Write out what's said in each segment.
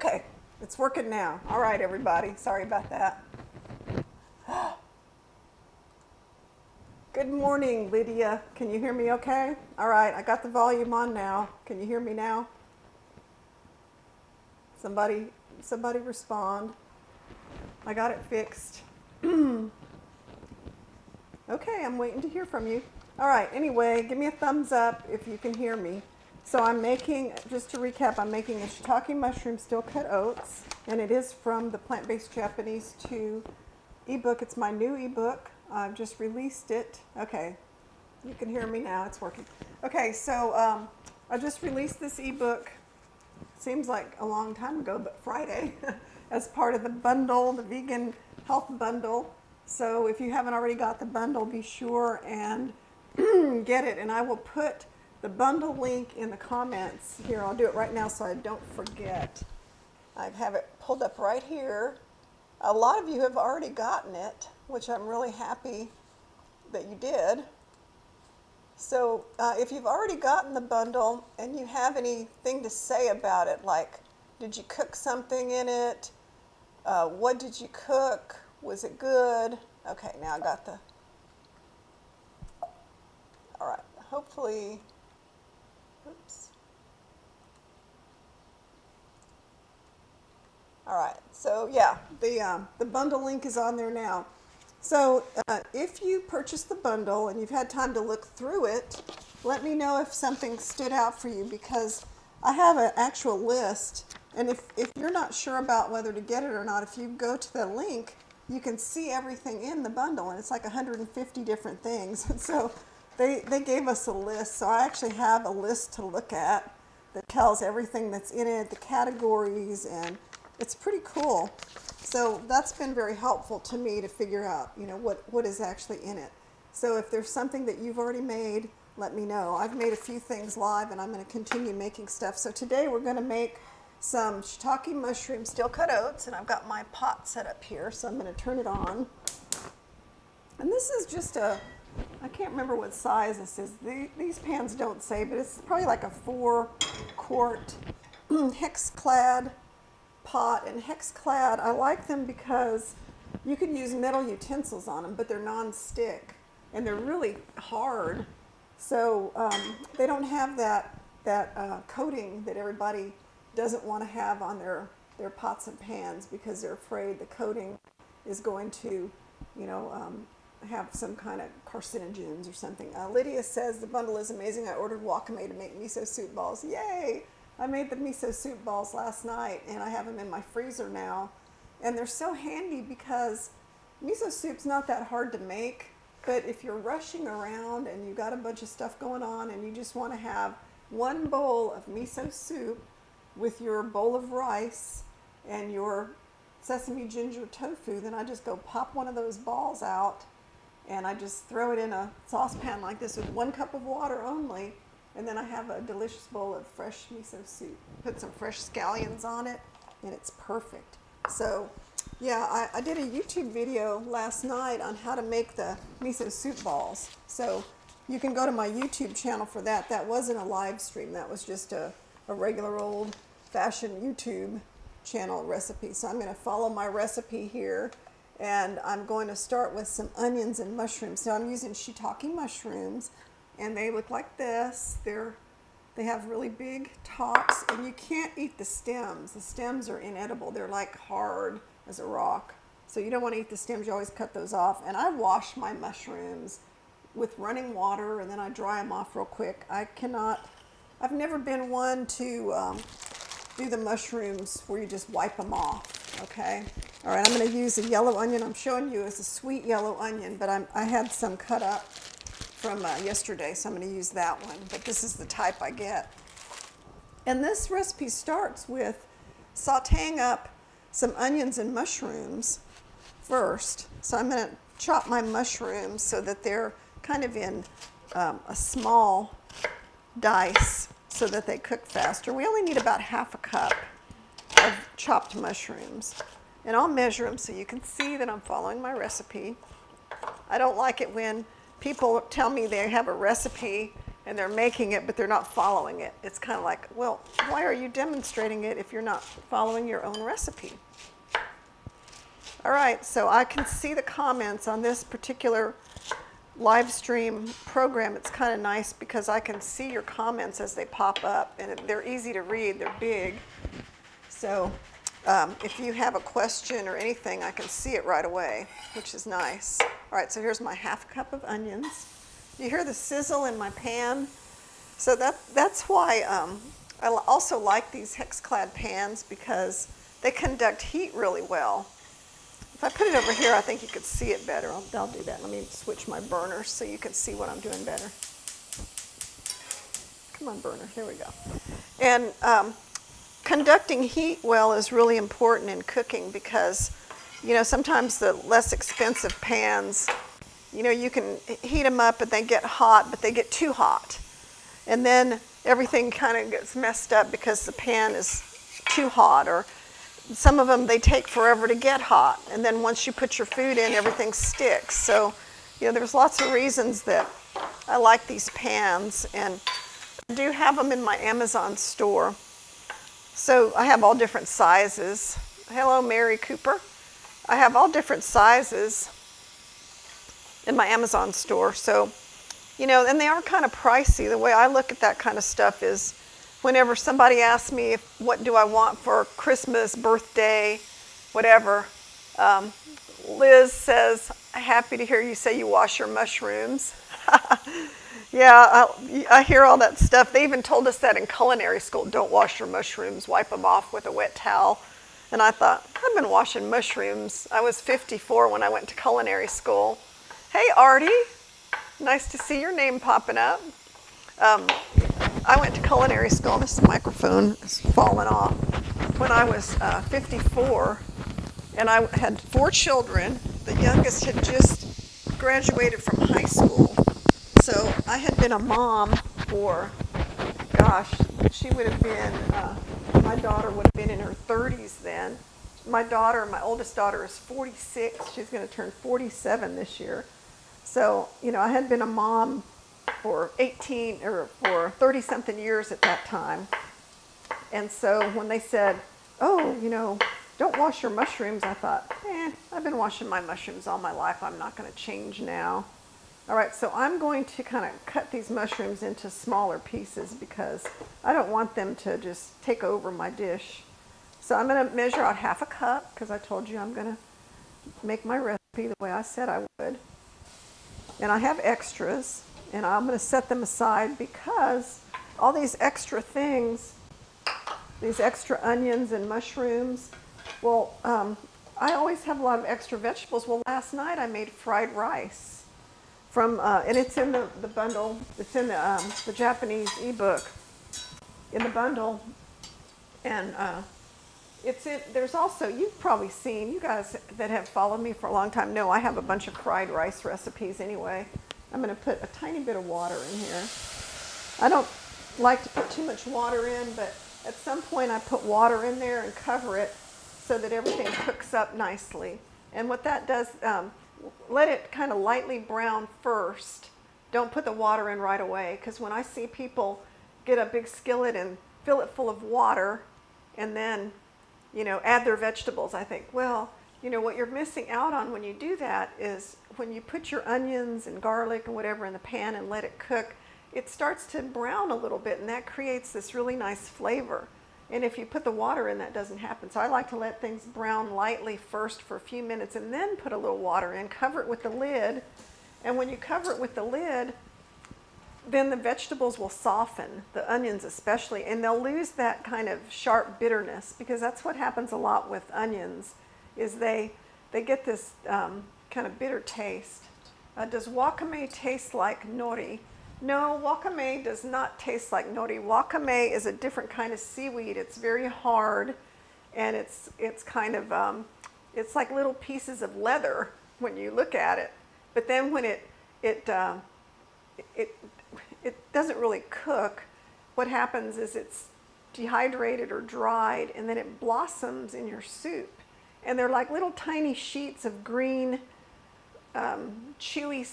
Okay, it's working now. All right, everybody. Sorry about that. Good morning, Lydia. Can you hear me okay? All right, I got the volume on now. Can you hear me now? Somebody respond. I got it fixed. Okay, I'm waiting to hear from you. All right, anyway, give me a thumbs up if you can hear me. So I'm making, just to recap, I'm making a shiitake mushroom steel cut oats, and it is from the Plant-Based Japanese 2 ebook. It's my new ebook. I've just released it. Okay, you can hear me now, it's working. Okay, so I just released this ebook, seems like a long time ago, but Friday, as part of the bundle, the vegan health bundle. So if you haven't already got the bundle, be sure and get it. And I will put the bundle link in the comments. Here, I'll do it right now so I don't forget. I have it pulled up right here. A lot of you have already gotten it, which I'm really happy that you did. So if you've already gotten the bundle and you have anything to say about it, like did you cook something in it? What did you cook? Was it good? Okay, now I got the, all right, hopefully, oops. All right, so yeah, the bundle link is on there now. So if you purchase the bundle and you've had time to look through it, let me know if something stood out for you, because I have an actual list. And if you're not sure about whether to get it or not, if you go to the link, you can see everything in the bundle, and it's like 150 different things. And so they gave us a list. So I actually have a list to look at that tells everything that's in it, the categories, and it's pretty cool. So that's been very helpful to me to figure out, you know, what is actually in it. So if there's something that you've already made, let me know. I've made a few things live, and I'm going to continue making stuff. So today we're going to make some shiitake mushroom steel cut oats, and I've got my pot set up here, so I'm going to turn it on. And this is just I can't remember what size this is. These pans don't say, but it's probably like a 4-quart hex-clad pot. And hex-clad, I like them because you can use metal utensils on them, but they're non-stick and they're really hard. So they don't have that coating that everybody doesn't want to have on their pots and pans, because they're afraid the coating is going to, you know, have some kind of carcinogens or something. Lydia says the bundle is amazing. I ordered wakame to make miso soup balls. Yay! I made the miso soup balls last night, and I have them in my freezer now. And they're so handy because miso soup's not that hard to make, but if you're rushing around and you got a bunch of stuff going on and you just want to have one bowl of miso soup with your bowl of rice and your sesame ginger tofu, then I just go pop one of those balls out and I just throw it in a saucepan like this with 1 cup of water only, and then I have a delicious bowl of fresh miso soup. Put some fresh scallions on it, and it's perfect. So yeah, I did a YouTube video last night on how to make the miso soup balls. So you can go to my YouTube channel for that. That wasn't a live stream. That was just a regular old-fashioned YouTube channel recipe. So I'm going to follow my recipe here, and I'm going to start with some onions and mushrooms. So I'm using shiitake mushrooms, and they look like this. They have really big tops, and you can't eat the stems. The stems are inedible. They're like hard as a rock. So you don't want to eat the stems. You always cut those off. And I wash my mushrooms with running water, and then I dry them off real quick. I've never been one to do the mushrooms where you just wipe them off, okay? All right, I'm going to use a yellow onion. I'm showing you it's a sweet yellow onion, but I had some cut up from yesterday, so I'm going to use that one. But this is the type I get. And this recipe starts with sauteing up some onions and mushrooms first. So I'm going to chop my mushrooms so that they're kind of in a small dice so that they cook faster. We only need about 1/2 cup of chopped mushrooms. And I'll measure them so you can see that I'm following my recipe. I don't like it when people tell me they have a recipe and they're making it, but they're not following it. It's kind of like, well, why are you demonstrating it if you're not following your own recipe? All right, so I can see the comments on this particular live stream program. It's kind of nice because I can see your comments as they pop up, and they're easy to read. They're big. So if you have a question or anything, I can see it right away, which is nice. All right, so here's my ½ cup of onions. You hear the sizzle in my pan? So that's why I also like these hex-clad pans, because they conduct heat really well. If I put it over here, I think you could see it better. I'll do that. Let me switch my burner so you can see what I'm doing better. Come on, burner. Here we go. And conducting heat well is really important in cooking because, you know, sometimes the less expensive pans, you know, you can heat them up and they get hot, but they get too hot. And then everything kind of gets messed up because the pan is too hot, or some of them, they take forever to get hot. And then once you put your food in, everything sticks. So, you know, there's lots of reasons that I like these pans, and I do have them in my Amazon store. So I have all different sizes. Hello, Mary Cooper. I have all different sizes in my Amazon store. So, you know, and they are kind of pricey. The way I look at that kind of stuff is whenever somebody asks me what do I want for Christmas, birthday, whatever, Liz says, happy to hear you say you wash your mushrooms. Yeah, I hear all that stuff. They even told us that in culinary school, don't wash your mushrooms, wipe them off with a wet towel. And I thought, I've been washing mushrooms. I was 54 when I went to culinary school. Hey, Artie, nice to see your name popping up. I went to culinary school, and this microphone is falling off, when I was 54, and I had 4 children. The youngest had just graduated from high school. So I had been a mom for, gosh, she would have been, my daughter would have been in her 30s then. My oldest daughter is 46. She's going to turn 47 this year. So, you know, I had been a mom for 30-something years at that time. And so when they said, oh, you know, don't wash your mushrooms, I thought, I've been washing my mushrooms all my life. I'm not going to change now. All right, so I'm going to kind of cut these mushrooms into smaller pieces because I don't want them to just take over my dish. So I'm going to measure out ½ cup because I told you I'm going to make my recipe the way I said I would. And I have extras, and I'm going to set them aside because all these extra things, these extra onions and mushrooms, well, I always have a lot of extra vegetables. Well, last night I made fried rice. And it's in the bundle. It's in the Japanese ebook in the bundle, and there's also, you've probably seen, you guys that have followed me for a long time know I have a bunch of fried rice recipes anyway. I'm going to put a tiny bit of water in here. I don't like to put too much water in, but at some point I put water in there and cover it so that everything cooks up nicely. And what that does, let it kind of lightly brown first. Don't put the water in right away, because when I see people get a big skillet and fill it full of water and then, you know, add their vegetables, I think, well, you know, what you're missing out on when you do that is when you put your onions and garlic and whatever in the pan and let it cook, it starts to brown a little bit, and that creates this really nice flavor. And if you put the water in, that doesn't happen. So I like to let things brown lightly first for a few minutes and then put a little water in, cover it with the lid. And when you cover it with the lid, then the vegetables will soften, the onions especially, and they'll lose that kind of sharp bitterness, because that's what happens a lot with onions, is they get this kind of bitter taste. Does wakame taste like nori? No, wakame does not taste like nori. Wakame is a different kind of seaweed. It's very hard, and it's kind of it's like little pieces of leather when you look at it. But then when it doesn't really cook, what happens is it's dehydrated or dried, and then it blossoms in your soup. And they're like little tiny sheets of green chewy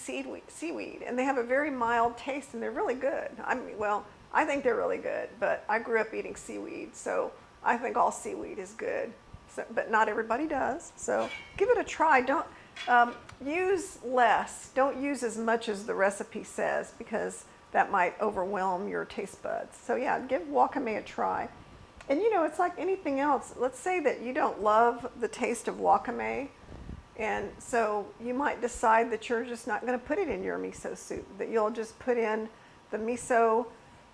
seaweed, and they have a very mild taste, and they're really good. Well, I think they're really good, but I grew up eating seaweed, so I think all seaweed is good. So, but not everybody does. So give it a try. Don't use less. Don't use as much as the recipe says, because that might overwhelm your taste buds. So yeah, give wakame a try. And you know, it's like anything else. Let's say that you don't love the taste of wakame, and so you might decide that you're just not going to put it in your miso soup, that you'll just put in the miso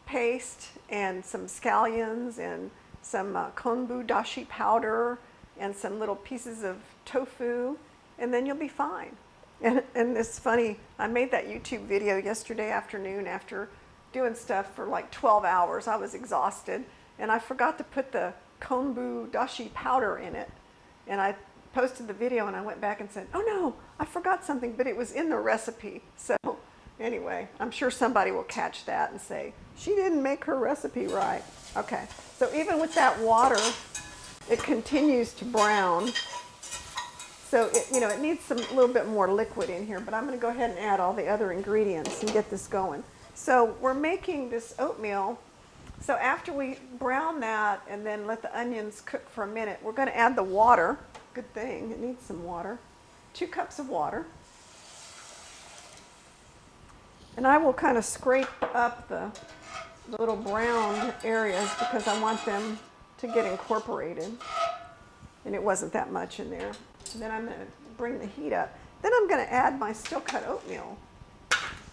paste and some scallions and some konbu dashi powder and some little pieces of tofu, and then you'll be fine. And it's funny, I made that YouTube video yesterday afternoon after doing stuff for like 12 hours. I was exhausted, and I forgot to put the konbu dashi powder in it. And I posted the video and I went back and said, oh no, I forgot something, but it was in the recipe. So anyway, I'm sure somebody will catch that and say, she didn't make her recipe right. Okay, so even with that water, it continues to brown. So it needs a little bit more liquid in here, but I'm going to go ahead and add all the other ingredients and get this going. So we're making this oatmeal. So after we brown that and then let the onions cook for a minute, we're going to add the water. Good thing, it needs some water. 2 cups of water. And I will kind of scrape up the little browned areas because I want them to get incorporated. And it wasn't that much in there. And then I'm going to bring the heat up. Then I'm going to add my steel cut oatmeal.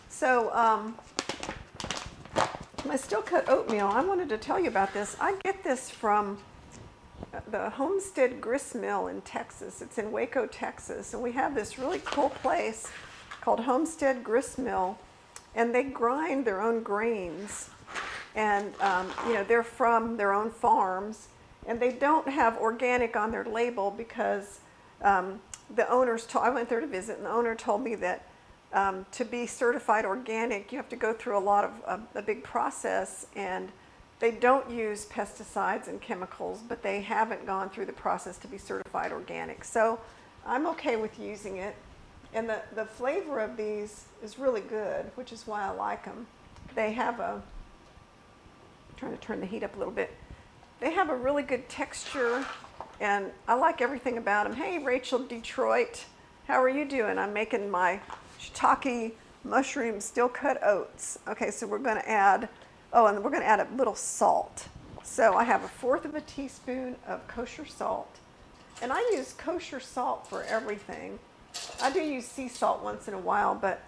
So my steel cut oatmeal, I wanted to tell you about this. I get this from the Homestead Grist Mill in Texas. It's in Waco, Texas. And we have this really cool place called Homestead Grist Mill. And they grind their own grains. And they're from their own farms. And they don't have organic on their label because the owners I went there to visit, and the owner told me that to be certified organic, you have to go through a big process, and they don't use pesticides and chemicals, but they haven't gone through the process to be certified organic. So I'm okay with using it. And the flavor of these is really good, which is why I like them. They have I'm trying to turn the heat up a little bit. They have a really good texture, and I like everything about them. Hey, Rachel Detroit, how are you doing? I'm making my shiitake mushroom steel cut oats. Okay, so we're going to add, and we're going to add a little salt. So I have 1/4 teaspoon of kosher salt, and I use kosher salt for everything. I do use sea salt once in a while, but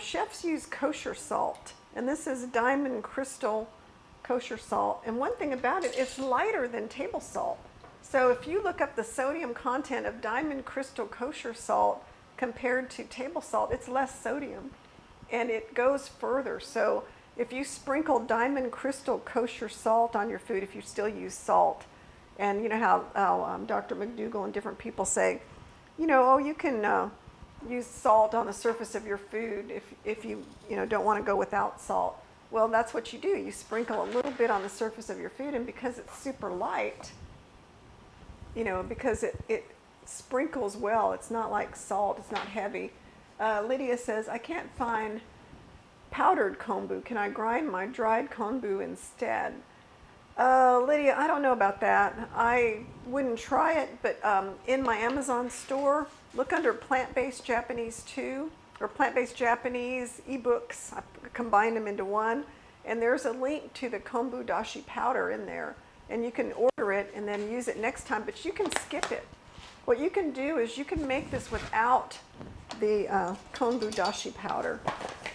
chefs use kosher salt, and this is Diamond Crystal kosher salt. And one thing about it, it's lighter than table salt. So if you look up the sodium content of Diamond Crystal kosher salt compared to table salt, it's less sodium, and it goes further. So if you sprinkle Diamond Crystal kosher salt on your food, if you still use salt, and you know how Dr. McDougall and different people say, you can use salt on the surface of your food if you don't want to go without salt. Well, that's what you do. You sprinkle a little bit on the surface of your food, and because it's super light, because it sprinkles well, it's not like salt, it's not heavy. Lydia says, I can't find powdered kombu. Can I grind my dried kombu instead? Lydia, I don't know about that. I wouldn't try it, but in my Amazon store, look under plant-based Japanese too, or plant-based Japanese ebooks. I combined them into one, and there's a link to the kombu dashi powder in there, and you can order it and then use it next time, but you can skip it. What you can do is you can make this without the kombu dashi powder.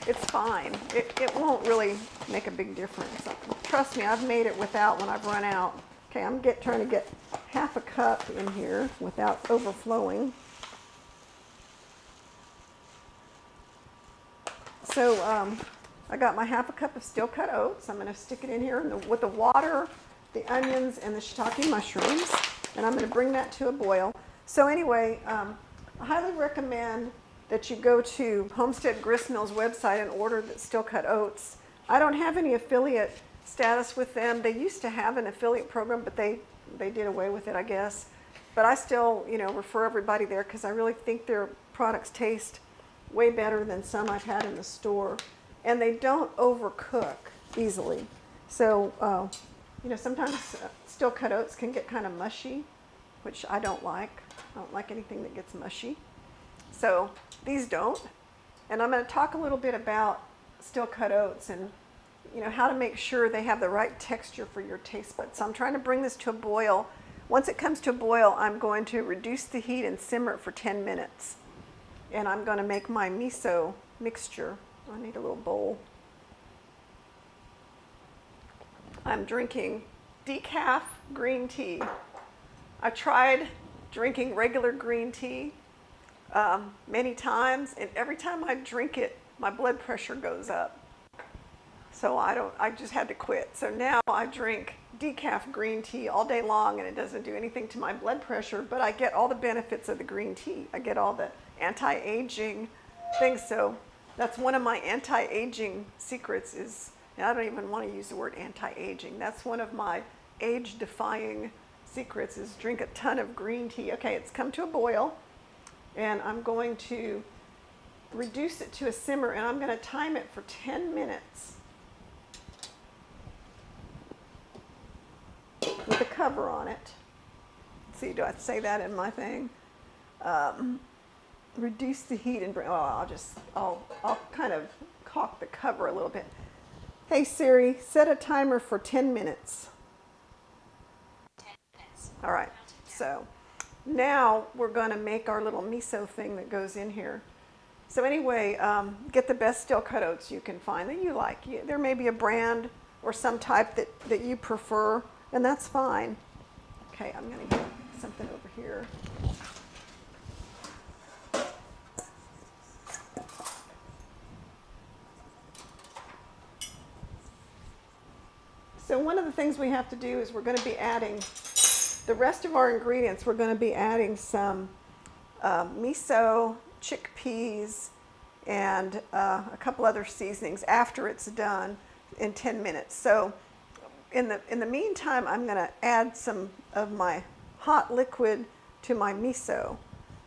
It's fine. It won't really make a big difference. Trust me, I've made it without when I've run out. Okay, I'm trying to get 1/2 cup in here without overflowing. So I got my 1/2 cup of steel cut oats. I'm going to stick it in here with the water, the onions, and the shiitake mushrooms, and I'm going to bring that to a boil. So anyway, I highly recommend that you go to Homestead Grist Mill's website and order the steel cut oats. I don't have any affiliate status with them. They used to have an affiliate program, but they did away with it, I guess. But I still, refer everybody there because I really think their products taste way better than some I've had in the store, and they don't overcook easily. So, you know, sometimes steel cut oats can get kind of mushy, which I don't like. I don't like anything that gets mushy. So these don't. And I'm going to talk a little bit about steel cut oats and, you know, how to make sure they have the right texture for your taste buds. So I'm trying to bring this to a boil. Once it comes to a boil, I'm going to reduce the heat and simmer it for 10 minutes. And I'm going to make my miso mixture. I need a little bowl. I'm drinking decaf green tea. I tried drinking regular green tea many times, and every time I drink it, my blood pressure goes up. So I just had to quit. So now I drink decaf green tea all day long, and it doesn't do anything to my blood pressure, but I get all the benefits of the green tea. I get all the anti-aging things. So that's one of my anti-aging secrets is, and I don't even want to use the word anti-aging. That's one of my age-defying secrets is drink a ton of green tea. Okay, it's come to a boil, and I'm going to reduce it to a simmer, and I'm going to time it for 10 minutes with a cover on it. Let's see, do I have to say that in my thing? Reduce the heat and bring, I'll kind of caulk the cover a little bit. Hey Siri, set a timer for 10 minutes. 10 minutes. All right, so now we're going to make our little miso thing that goes in here. So anyway, get the best steel cut oats you can find that you like. There may be a brand or some type that you prefer, and that's fine. Okay, I'm going to get something over here. So one of the things we have to do is we're going to be adding the rest of our ingredients. We're going to be adding some miso, chickpeas, and a couple other seasonings after it's done in 10 minutes. So in the meantime, I'm going to add some of my hot liquid to my miso.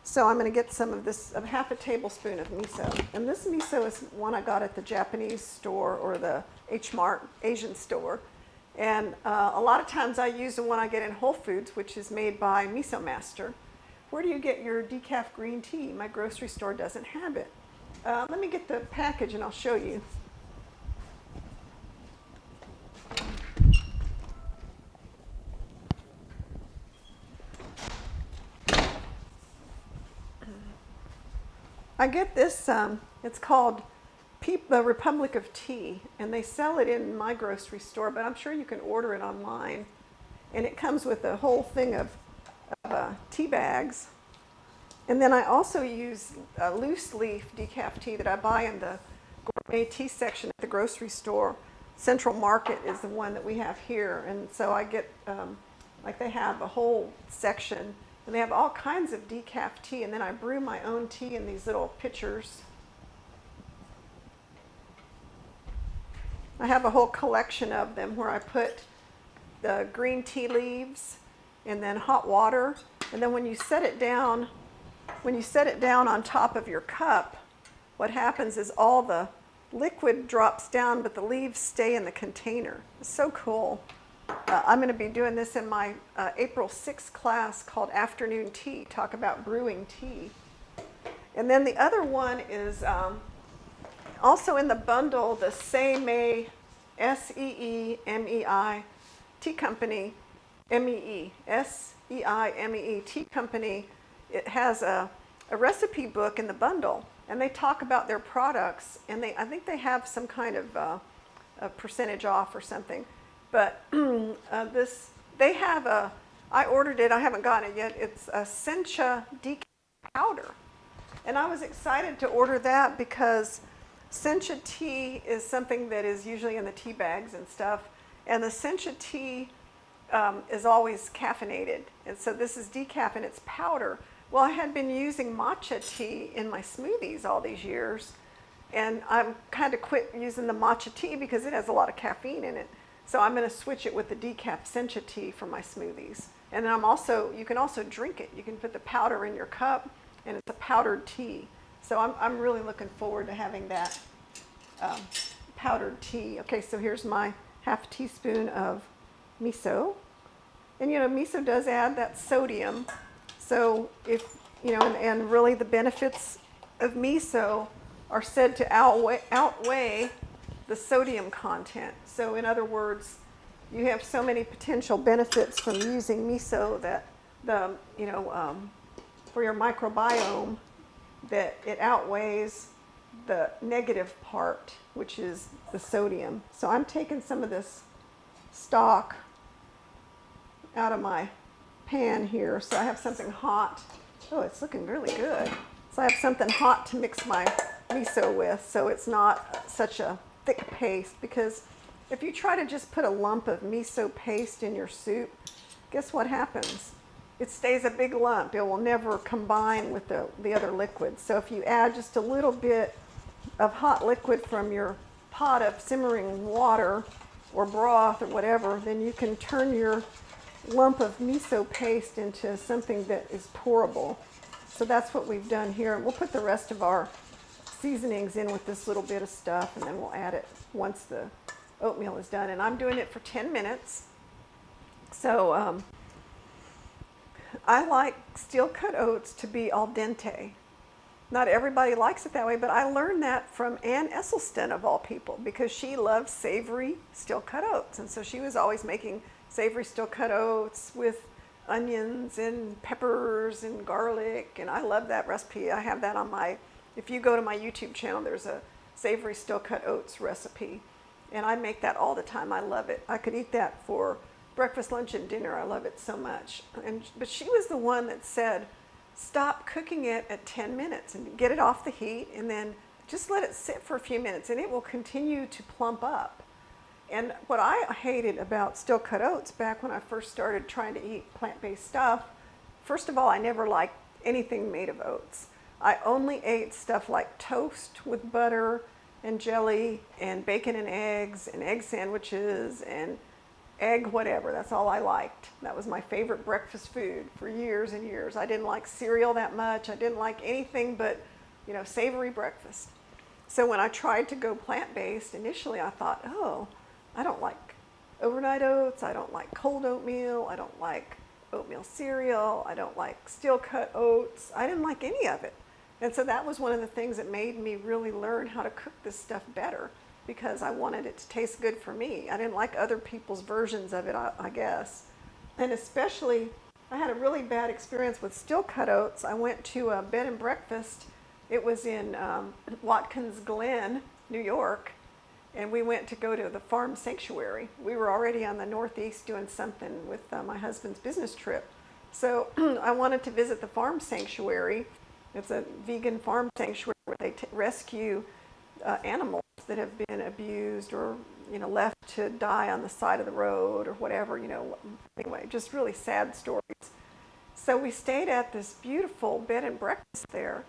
So I'm going to get some of this, half a tablespoon of miso. And this miso is one I got at the Japanese store or the H-Mart Asian store. And a lot of times I use the one I get in Whole Foods, which is made by Miso Master. Where do you get your decaf green tea? My grocery store doesn't have it. Let me get the package and I'll show you. I get this, it's called the Republic of Tea, and they sell it in my grocery store, but I'm sure you can order it online. And it comes with a whole thing of tea bags. And then I also use loose leaf decaf tea that I buy in the gourmet tea section at the grocery store. Central Market is the one that we have here, and so I get, like they have a whole section, and they have all kinds of decaf tea, and then I brew my own tea in these little pitchers. I have a whole collection of them where I put the green tea leaves and then hot water, and then when you set it down on top of your cup, what happens is all the liquid drops down, but the leaves stay in the container. It's so cool. I'm going to be doing this in my April 6th class called Afternoon Tea, talk about brewing tea. And then the other one is also in the bundle, the Seimei, S-E-E-M-E-I, tea company, M-E-E, S-E-I-M-E-E, tea company. It has a recipe book in the bundle, and they talk about their products, and I think they have some kind of a percentage off or something. But they have I ordered it, I haven't gotten it yet, it's a sencha decaf powder. And I was excited to order that because sencha tea is something that is usually in the tea bags and stuff, and the sencha tea is always caffeinated, and so this is decaf and it's powder. Well, I had been using matcha tea in my smoothies all these years, and I'm kind of quit using the matcha tea because it has a lot of caffeine in it. So I'm going to switch it with the decaf sencha tea for my smoothies. And then you can also drink it. You can put the powder in your cup and it's a powdered tea. So I'm really looking forward to having that powdered tea. Okay, so here's my half teaspoon of miso. And you know, miso does add that sodium. So if, you know, and really the benefits of miso are said to outweigh the sodium content. So in other words, you have so many potential benefits from using miso that for your microbiome, that it outweighs the negative part, which is the sodium. So I'm taking some of this stock out of my pan here, so I have something hot. Oh, it's looking really good. So I have something hot to mix my miso with, so it's not such a thick paste, because if you try to just put a lump of miso paste in your soup, guess what happens? It stays a big lump. It will never combine with the other liquids. So if you add just a little bit of hot liquid from your pot of simmering water or broth or whatever, then you can turn your lump of miso paste into something that is pourable. So that's what we've done here. We'll put the rest of our seasonings in with this little bit of stuff, and then we'll add it once the oatmeal is done. And I'm doing it for 10 minutes. So I like steel cut oats to be al dente. Not everybody likes it that way, but I learned that from Ann Esselstyn, of all people, because she loves savory steel cut oats. And so she was always making savory steel cut oats with onions and peppers and garlic. And I love that recipe. I have that on if you go to my YouTube channel, there's a savory steel cut oats recipe. And I make that all the time. I love it. I could eat that for breakfast, lunch, and dinner. I love it so much. But she was the one that said, stop cooking it at 10 minutes and get it off the heat, and then just let it sit for a few minutes, and it will continue to plump up. And what I hated about steel cut oats back when I first started trying to eat plant-based stuff, first of all, I never liked anything made of oats. I only ate stuff like toast with butter and jelly and bacon and eggs and egg sandwiches and egg whatever. That's all I liked. That was my favorite breakfast food for years and years. I didn't like cereal that much. I didn't like anything but, you know, savory breakfast. So when I tried to go plant-based, initially I thought, oh, I don't like overnight oats. I don't like cold oatmeal. I don't like oatmeal cereal. I don't like steel cut oats. I didn't like any of it. And so that was one of the things that made me really learn how to cook this stuff better, because I wanted it to taste good for me. I didn't like other people's versions of it, I guess. And especially, I had a really bad experience with steel cut oats. I went to a bed and breakfast. It was in Watkins Glen, New York, and we went to go to the farm sanctuary. We were already on the Northeast doing something with my husband's business trip. So I wanted to visit the farm sanctuary. It's a vegan farm sanctuary where they rescue animals that have been abused or, you know, left to die on the side of the road or whatever, you know. Anyway, just really sad stories. So we stayed at this beautiful bed and breakfast there,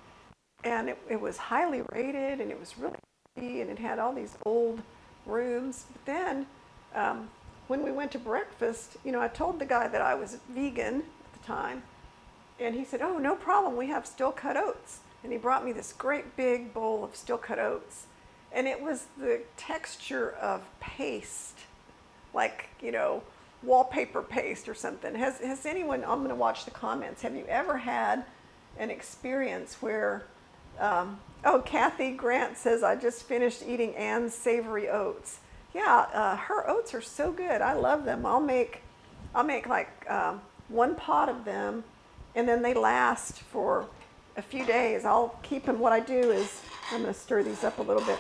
and it was highly rated, and it was really pretty, and it had all these old rooms. But then when we went to breakfast, you know, I told the guy that I was vegan at the time, and he said, oh, no problem, we have steel cut oats. And he brought me this great big bowl of steel cut oats. And it was the texture of paste, like, you know, wallpaper paste or something. Has anyone, I'm going to watch the comments, have you ever had an experience where, oh, Kathy Grant says, I just finished eating Ann's savory oats. Yeah, her oats are so good. I love them. I'll make like one pot of them, and then they last for a few days. I'll keep them. What I do is, I'm going to stir these up a little bit.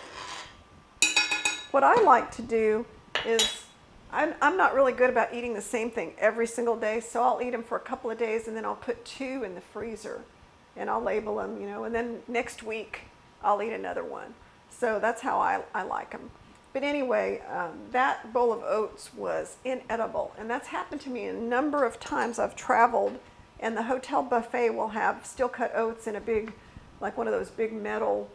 What I like to do is, I'm not really good about eating the same thing every single day, so I'll eat them for a couple of days, and then I'll put 2 in the freezer, and I'll label them, you know, and then next week I'll eat another one. So that's how I like them. But anyway, that bowl of oats was inedible, and that's happened to me a number of times. I've traveled, and the hotel buffet will have steel cut oats in a big, like one of those big metal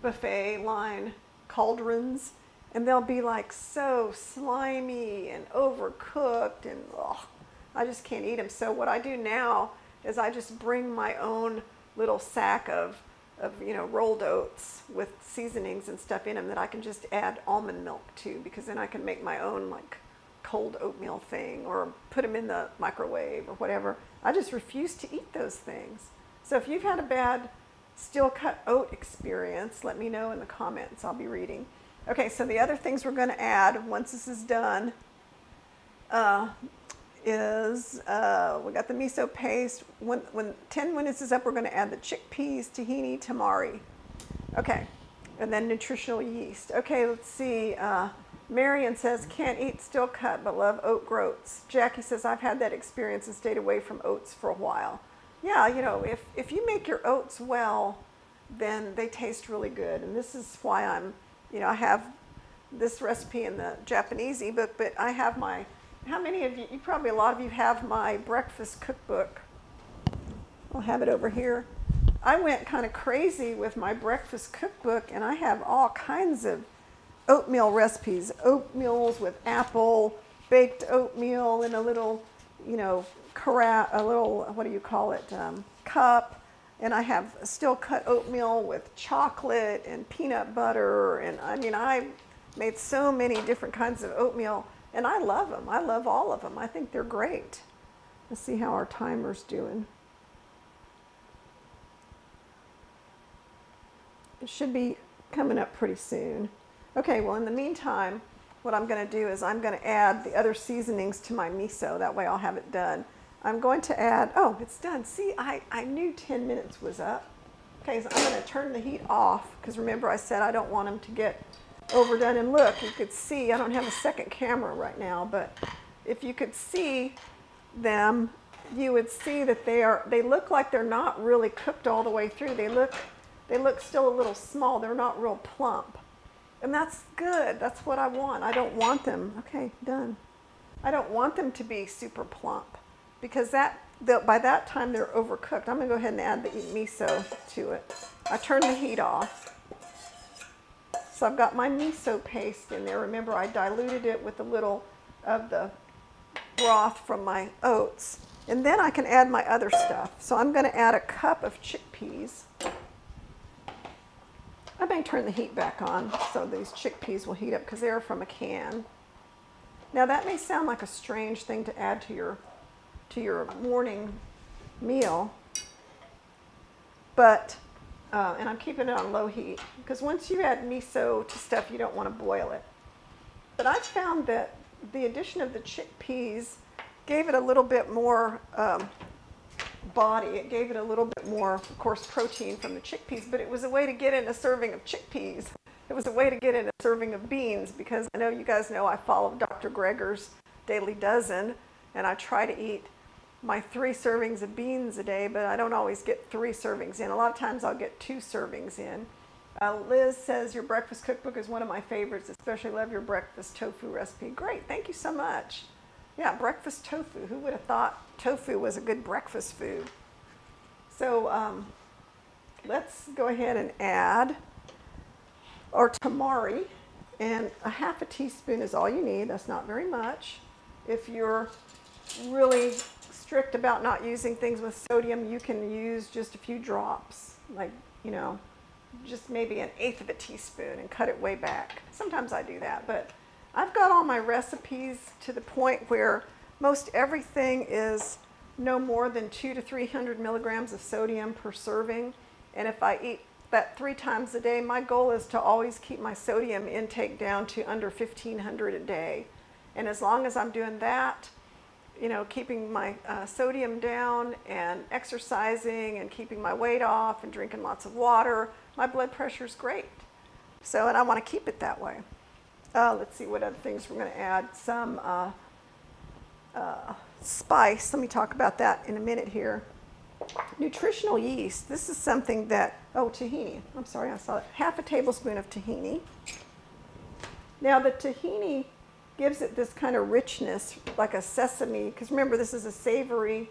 buffet line cauldrons, and they'll be like so slimy and overcooked, and I just can't eat them. So what I do now is I just bring my own little sack of rolled oats with seasonings and stuff in them that I can just add almond milk to, because then I can make my own like cold oatmeal thing or put them in the microwave or whatever. I just refuse to eat those things. So if you've had a bad steel cut oat experience, let me know in the comments. I'll be reading. Okay, so the other things we're going to add once this is done is we got the miso paste. When 10 minutes is up, we're going to add the chickpeas, tahini, tamari. Okay, and then nutritional yeast. Okay, let's see. Marion says, can't eat steel cut but love oat groats. Jackie says, I've had that experience and stayed away from oats for a while. Yeah, if you make your oats well, then they taste really good. And this is why I have this recipe in the Japanese ebook, but I have how many of you, probably a lot of you have my breakfast cookbook. I'll have it over here. I went kind of crazy with my breakfast cookbook, and I have all kinds of oatmeal recipes. Oatmeals with apple, baked oatmeal in a little, what do you call it, cup. And I have steel cut oatmeal with chocolate and peanut butter. And I made so many different kinds of oatmeal, and I love them. I love all of them. I think they're great. Let's see how our timer's doing. It should be coming up pretty soon. Okay, well, in the meantime, what I'm going to do is I'm going to add the other seasonings to my miso. That way I'll have it done. I'm going to add, oh, it's done. See, I knew 10 minutes was up. Okay, so I'm going to turn the heat off, because remember I said I don't want them to get overdone. And look, you could see, I don't have a second camera right now, but if you could see them, you would see that they look like they're not really cooked all the way through. They look still a little small. They're not real plump. And that's good. That's what I want. I don't want them, okay, done. I don't want them to be super plump, because by that time they're overcooked. I'm gonna go ahead and add the miso to it. I turned the heat off. So I've got my miso paste in there. Remember, I diluted it with a little of the broth from my oats. And then I can add my other stuff. So I'm gonna add a cup of chickpeas. I may turn the heat back on so these chickpeas will heat up, because they're from a can. Now that may sound like a strange thing to add to your morning meal, but, and I'm keeping it on low heat, because once you add miso to stuff, you don't want to boil it. But I found that the addition of the chickpeas gave it a little bit more body. It gave it a little bit more, of course, protein from the chickpeas, but it was a way to get in a serving of chickpeas. It was a way to get in a serving of beans, because I know you guys know I follow Dr. Greger's Daily Dozen, and I try to eat my 3 servings of beans a day, but I don't always get 3 servings in. A lot of times I'll get 2 servings in. Liz says your breakfast cookbook is one of my favorites, especially love your breakfast tofu recipe. Great, thank you so much. Yeah, breakfast tofu. Who would have thought tofu was a good breakfast food? So let's go ahead and add our tamari, and a half a teaspoon is all you need. That's not very much. If you're really strict about not using things with sodium, you can use just a few drops, like, just maybe 1/8 of a teaspoon, and cut it way back. Sometimes I do that, but I've got all my recipes to the point where most everything is no more than 200 to 300 milligrams of sodium per serving. And if I eat that 3 times a day, my goal is to always keep my sodium intake down to under 1,500 a day. And as long as I'm doing that, keeping my sodium down and exercising and keeping my weight off and drinking lots of water, my blood pressure is great. So, and I want to keep it that way. Let's see what other things we're going to add. Some spice. Let me talk about that in a minute here. Nutritional yeast. This is something that, tahini. I'm sorry, I saw it. Half a tablespoon of tahini. Now the tahini gives it this kind of richness, like a sesame, because remember, this is a savory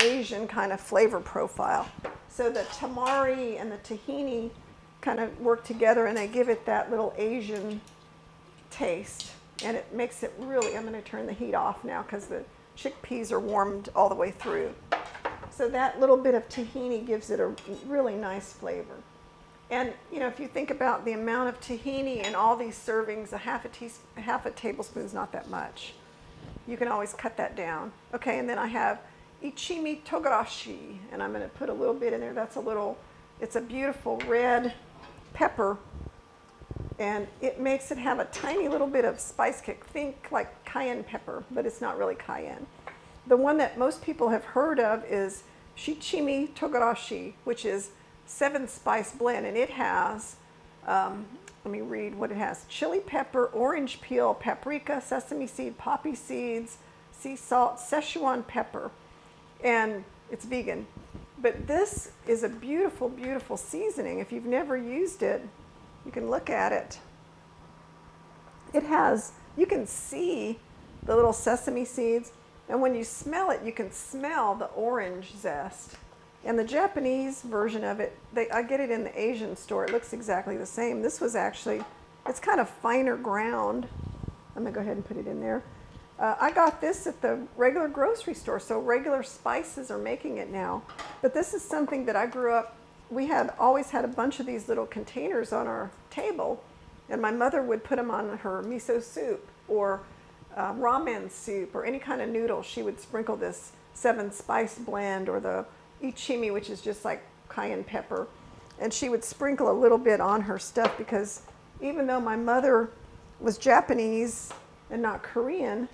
Asian kind of flavor profile. So the tamari and the tahini kind of work together, and they give it that little Asian taste, and it makes it really, I'm going to turn the heat off now because the chickpeas are warmed all the way through. So that little bit of tahini gives it a really nice flavor. And you know, if you think about the amount of tahini in all these servings, half a tablespoon is not that much. You can always cut that down. Okay, and then I have ichimi togarashi, and I'm going to put a little bit in there. It's a beautiful red pepper, and it makes it have a tiny little bit of spice kick. Think like cayenne pepper, but it's not really cayenne. The one that most people have heard of is shichimi togarashi, which is 7-spice blend, and it has, let me read what it has: chili pepper, orange peel, paprika, sesame seed, poppy seeds, sea salt, Szechuan pepper, and it's vegan. But this is a beautiful, beautiful seasoning. If you've never used it, you can look at it. It has, you can see the little sesame seeds, and when you smell it, you can smell the orange zest. And the Japanese version of it, I get it in the Asian store. It looks exactly the same. This was actually, it's kind of finer ground. I'm gonna go ahead and put it in there. I got this at the regular grocery store, so regular spices are making it now. But this is something that I grew up, we had always had a bunch of these little containers on our table, and my mother would put them on her miso soup or ramen soup or any kind of noodle. She would sprinkle this 7-spice blend or the ichimi, which is just like cayenne pepper, and she would sprinkle a little bit on her stuff, because even though my mother was Japanese and not Korean,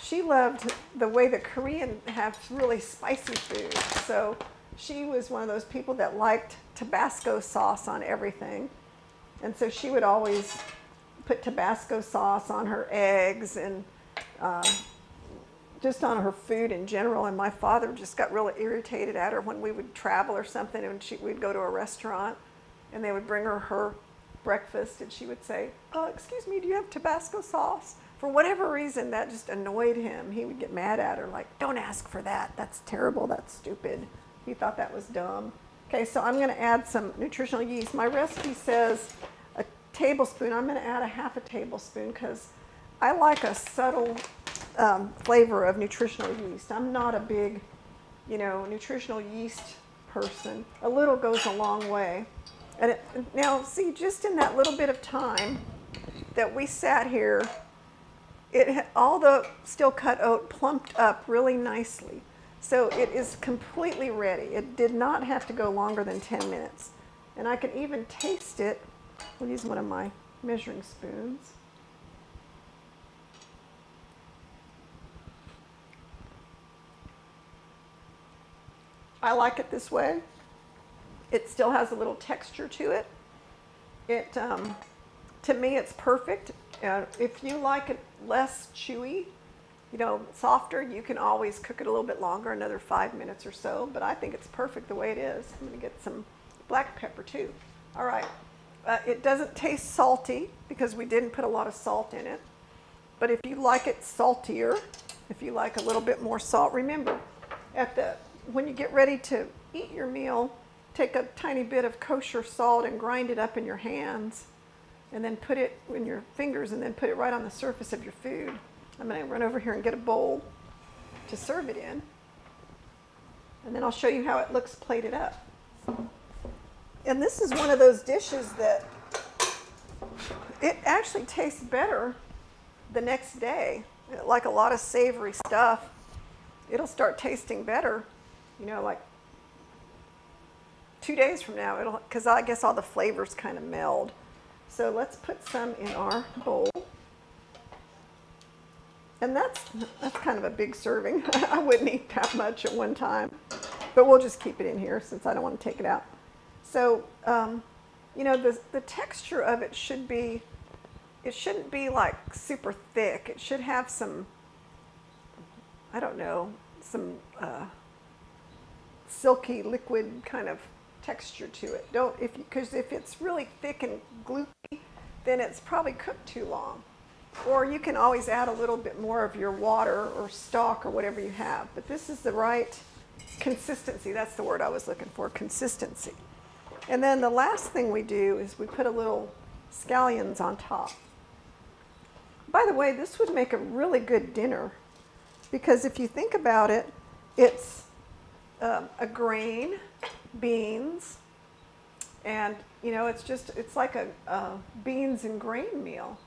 she loved the way the Korean have really spicy food. So she was one of those people that liked Tabasco sauce on everything, and so she would always put Tabasco sauce on her eggs and just on her food in general. And my father just got really irritated at her when we would travel or something, and we'd go to a restaurant and they would bring her breakfast, and she would say, "Oh, excuse me, do you have Tabasco sauce?" For whatever reason, that just annoyed him. He would get mad at her, like, "Don't ask for that. That's terrible. That's stupid." He thought that was dumb. Okay, so I'm going to add some nutritional yeast. My recipe says a tablespoon. I'm going to add a half a tablespoon because I like a subtle flavor of nutritional yeast. I'm not a big, nutritional yeast person. A little goes a long way. And now, see, just in that little bit of time that we sat here, all the steel cut oat plumped up really nicely. So it is completely ready. It did not have to go longer than 10 minutes. And I can even taste it. I'll use one of my measuring spoons. I like it this way. It still has a little texture to it. To me, it's perfect. If you like it less chewy, softer, you can always cook it a little bit longer, another 5 minutes or so. But I think it's perfect the way it is. I'm going to get some black pepper too. All right. It doesn't taste salty because we didn't put a lot of salt in it. But if you like it saltier, if you like a little bit more salt, remember, when you get ready to eat your meal, take a tiny bit of kosher salt and grind it up in your hands, and then put it in your fingers, and then put it right on the surface of your food. I'm going to run over here and get a bowl to serve it in, and then I'll show you how it looks plated up. And this is one of those dishes that it actually tastes better the next day. Like a lot of savory stuff, it'll start tasting better, like 2 days from now, because I guess all the flavors kind of meld. So let's put some in our bowl. And that's kind of a big serving. I wouldn't eat that much at one time, but we'll just keep it in here since I don't want to take it out. So, the texture of it shouldn't be like super thick. It should have some, some silky liquid kind of texture to it. Because if it's really thick and gloopy, then it's probably cooked too long. Or you can always add a little bit more of your water or stock or whatever you have. But this is the right consistency. That's the word I was looking for, consistency. And then the last thing we do is we put a little scallions on top. By the way, this would make a really good dinner, because if you think about it, it's a grain, beans, and it's like a beans and grain meal.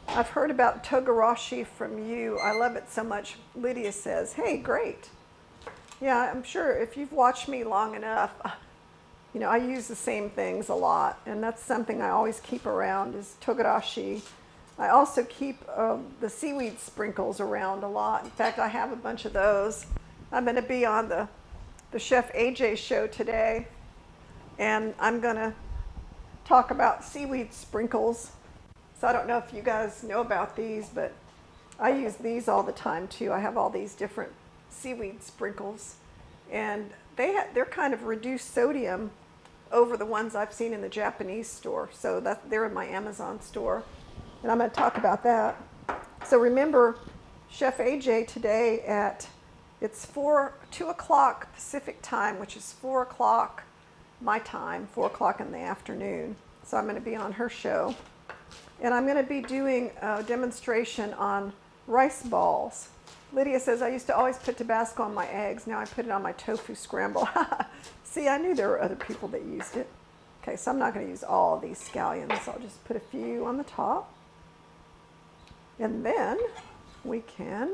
I've heard about togarashi from you. I love it so much. Lydia says, hey, great. Yeah, I'm sure if you've watched me long enough, I use the same things a lot, and that's something I always keep around is togarashi. I also keep the seaweed sprinkles around a lot. In fact, I have a bunch of those. I'm going to be on the Chef AJ show today, and I'm going to talk about seaweed sprinkles. So I don't know if you guys know about these, but I use these all the time too. I have all these different seaweed sprinkles, and they're kind of reduced sodium over the ones I've seen in the Japanese store. So they're in my Amazon store, and I'm going to talk about that. So remember, Chef AJ today it's 2 o'clock Pacific time, which is 4 o'clock my time, 4 o'clock in the afternoon. So I'm going to be on her show. And I'm going to be doing a demonstration on rice balls. Lydia says, I used to always put Tabasco on my eggs. Now I put it on my tofu scramble. See, I knew there were other people that used it. Okay, so I'm not going to use all of these scallions. I'll just put a few on the top. And then we can,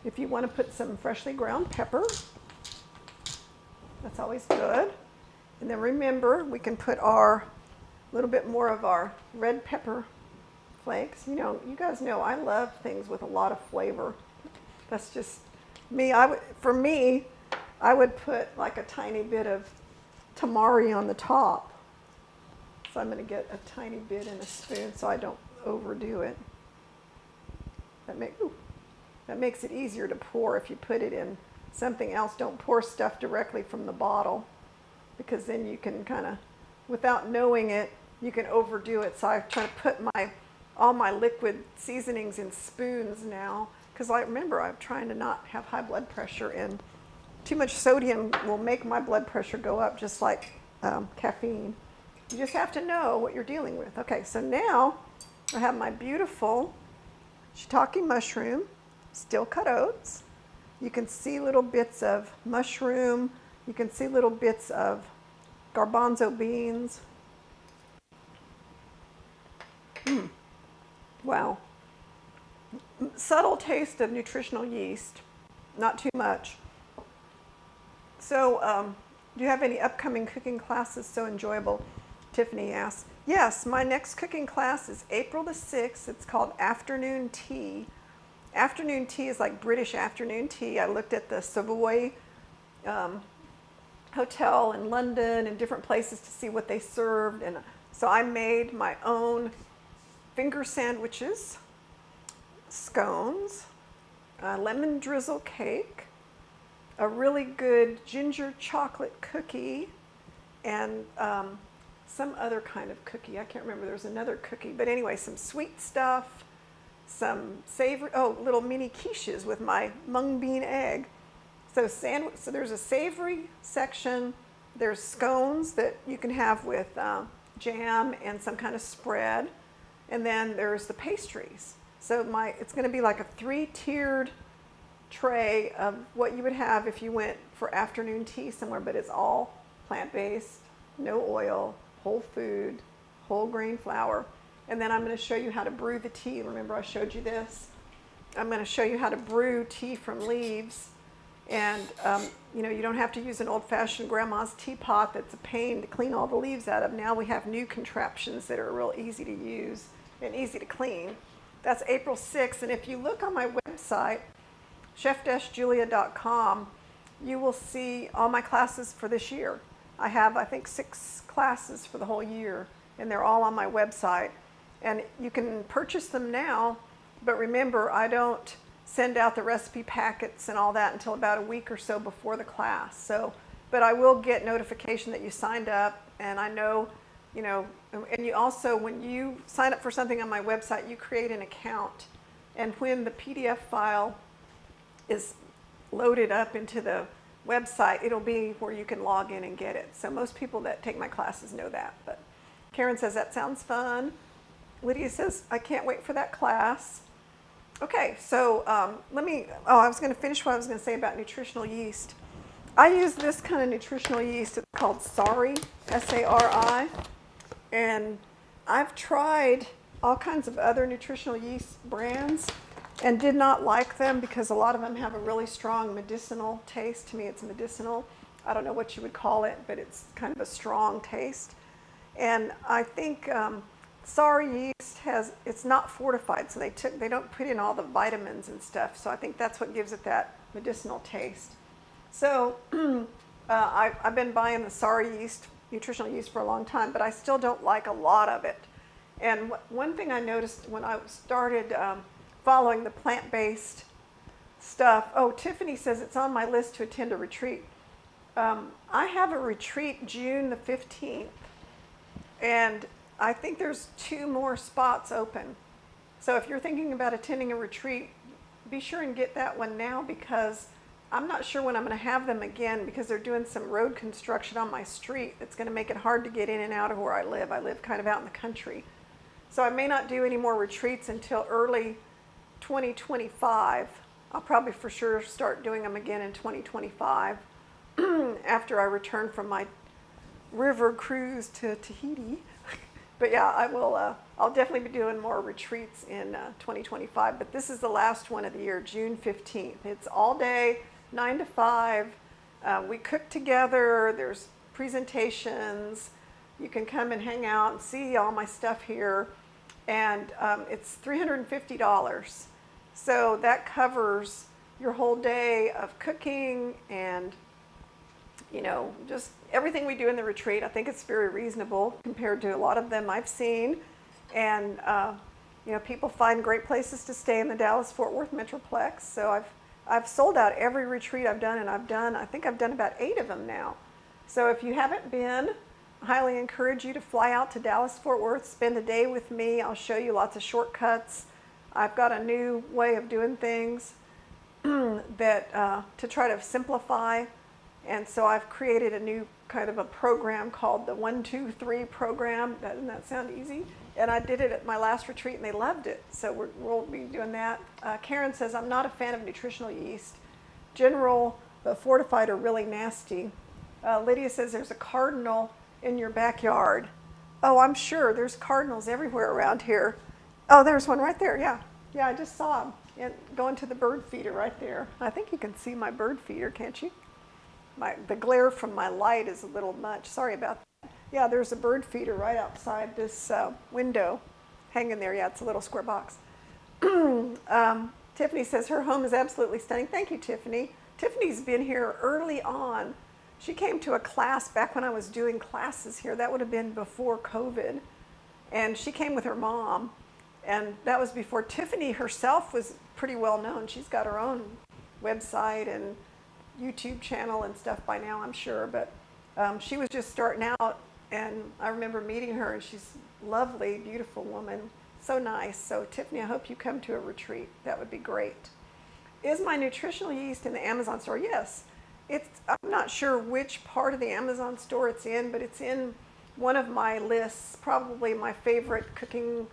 if you want to put some freshly ground pepper, that's always good. And then remember, we can put a little bit more of our red pepper flakes. You guys know I love things with a lot of flavor. That's just me. For me, I would put like a tiny bit of tamari on the top. So I'm going to get a tiny bit in a spoon so I don't overdo it. That makes it easier to pour if you put it in something else. Don't pour stuff directly from the bottle, because then you can kind of, without knowing it, you can overdo it. So I try to put all my liquid seasonings in spoons now, because remember, I'm trying to not have high blood pressure, and too much sodium will make my blood pressure go up, just like caffeine. You just have to know what you're dealing with. Okay, so now I have my beautiful shiitake mushroom, still cut oats. You can see little bits of mushroom. You can see little bits of garbanzo beans. Wow. Subtle taste of nutritional yeast, not too much. So, do you have any upcoming cooking classes so enjoyable? Tiffany asks. Yes, my next cooking class is April the 6th. It's called Afternoon Tea. Afternoon tea is like British afternoon tea. I looked at the Savoy Hotel in London and different places to see what they served. And so I made my own finger sandwiches, scones, a lemon drizzle cake, a really good ginger chocolate cookie, and some other kind of cookie. I can't remember. There's another cookie. But anyway, some sweet stuff, some savory, little mini quiches with my mung bean egg. So there's a savory section. There's scones that you can have with jam and some kind of spread. And then there's the pastries. So it's going to be like a 3-tiered tray of what you would have if you went for afternoon tea somewhere, but it's all plant-based, no oil, whole food, whole grain flour. And then I'm going to show you how to brew the tea. Remember I showed you this? I'm going to show you how to brew tea from leaves. And you don't have to use an old-fashioned grandma's teapot that's a pain to clean all the leaves out of. Now we have new contraptions that are real easy to use and easy to clean. That's April 6th. And if you look on my website, chef-julia.com, you will see all my classes for this year. I have, I think, 6 classes for the whole year, and they're all on my website. And you can purchase them now, but remember, I don't send out the recipe packets and all that until about a week or so before the class. So, but I will get notification that you signed up, and I know, and you also, when you sign up for something on my website, you create an account, and when the PDF file is loaded up into the website, it'll be where you can log in and get it. So most people that take my classes know that. But Karen says, that sounds fun. Lydia says, I can't wait for that class. Okay, so I was going to finish what I was going to say about nutritional yeast. I use this kind of nutritional yeast. It's called Sari, S-A-R-I. And I've tried all kinds of other nutritional yeast brands and did not like them because a lot of them have a really strong medicinal taste. To me, it's medicinal. I don't know what you would call it, but it's kind of a strong taste. And I think Sari yeast it's not fortified, so they don't put in all the vitamins and stuff. So I think that's what gives it that medicinal taste. So I've been buying the Sari yeast, nutritional yeast, for a long time, but I still don't like a lot of it. And one thing I noticed when I started following the plant-based stuff, Tiffany says it's on my list to attend a retreat. I have a retreat June the 15th, and I think there's 2 more spots open. So if you're thinking about attending a retreat, be sure and get that one now, because I'm not sure when I'm going to have them again, because they're doing some road construction on my street that's going to make it hard to get in and out of where I live. I live kind of out in the country. So I may not do any more retreats until early 2025. I'll probably for sure start doing them again in 2025 after I return from my river cruise to Tahiti. But yeah, I will. I'll definitely be doing more retreats in 2025. But this is the last one of the year, June 15th. It's all day, 9 to 5. We cook together. There's presentations. You can come and hang out and see all my stuff here. And it's $350. So that covers your whole day of cooking and, just everything we do in the retreat. I think it's very reasonable compared to a lot of them I've seen. And, people find great places to stay in the Dallas-Fort Worth Metroplex. So I've sold out every retreat I've done, and I think I've done about 8 of them now. So if you haven't been, I highly encourage you to fly out to Dallas-Fort Worth, spend a day with me. I'll show you lots of shortcuts. I've got a new way of doing things that to try to simplify. And so I've created a new kind of a program called the 1, 2, 3 program. Doesn't that sound easy? And I did it at my last retreat, and they loved it. So we'll be doing that. Karen says, I'm not a fan of nutritional yeast. General but fortified are really nasty. Lydia says, there's a cardinal in your backyard. Oh, I'm sure. There's cardinals everywhere around here. Oh, there's one right there. Yeah, I just saw him going to the bird feeder right there. I think you can see my bird feeder, can't you? The glare from my light is a little much. Sorry about that. Yeah, there's a bird feeder right outside this window hanging there. Yeah, it's a little square box. Tiffany says her home is absolutely stunning. Thank you, Tiffany. Tiffany's been here early on. She came to a class back when I was doing classes here. That would have been before COVID. And she came with her mom. And that was before Tiffany herself was pretty well known. She's got her own website and YouTube channel and stuff by now, I'm sure. But she was just starting out, and I remember meeting her, and she's a lovely, beautiful woman. So nice. So Tiffany, I hope you come to a retreat. That would be great. Is my nutritional yeast in the Amazon store? Yes. I'm not sure which part of the Amazon store it's in, but it's in one of my lists, probably my favorite cooking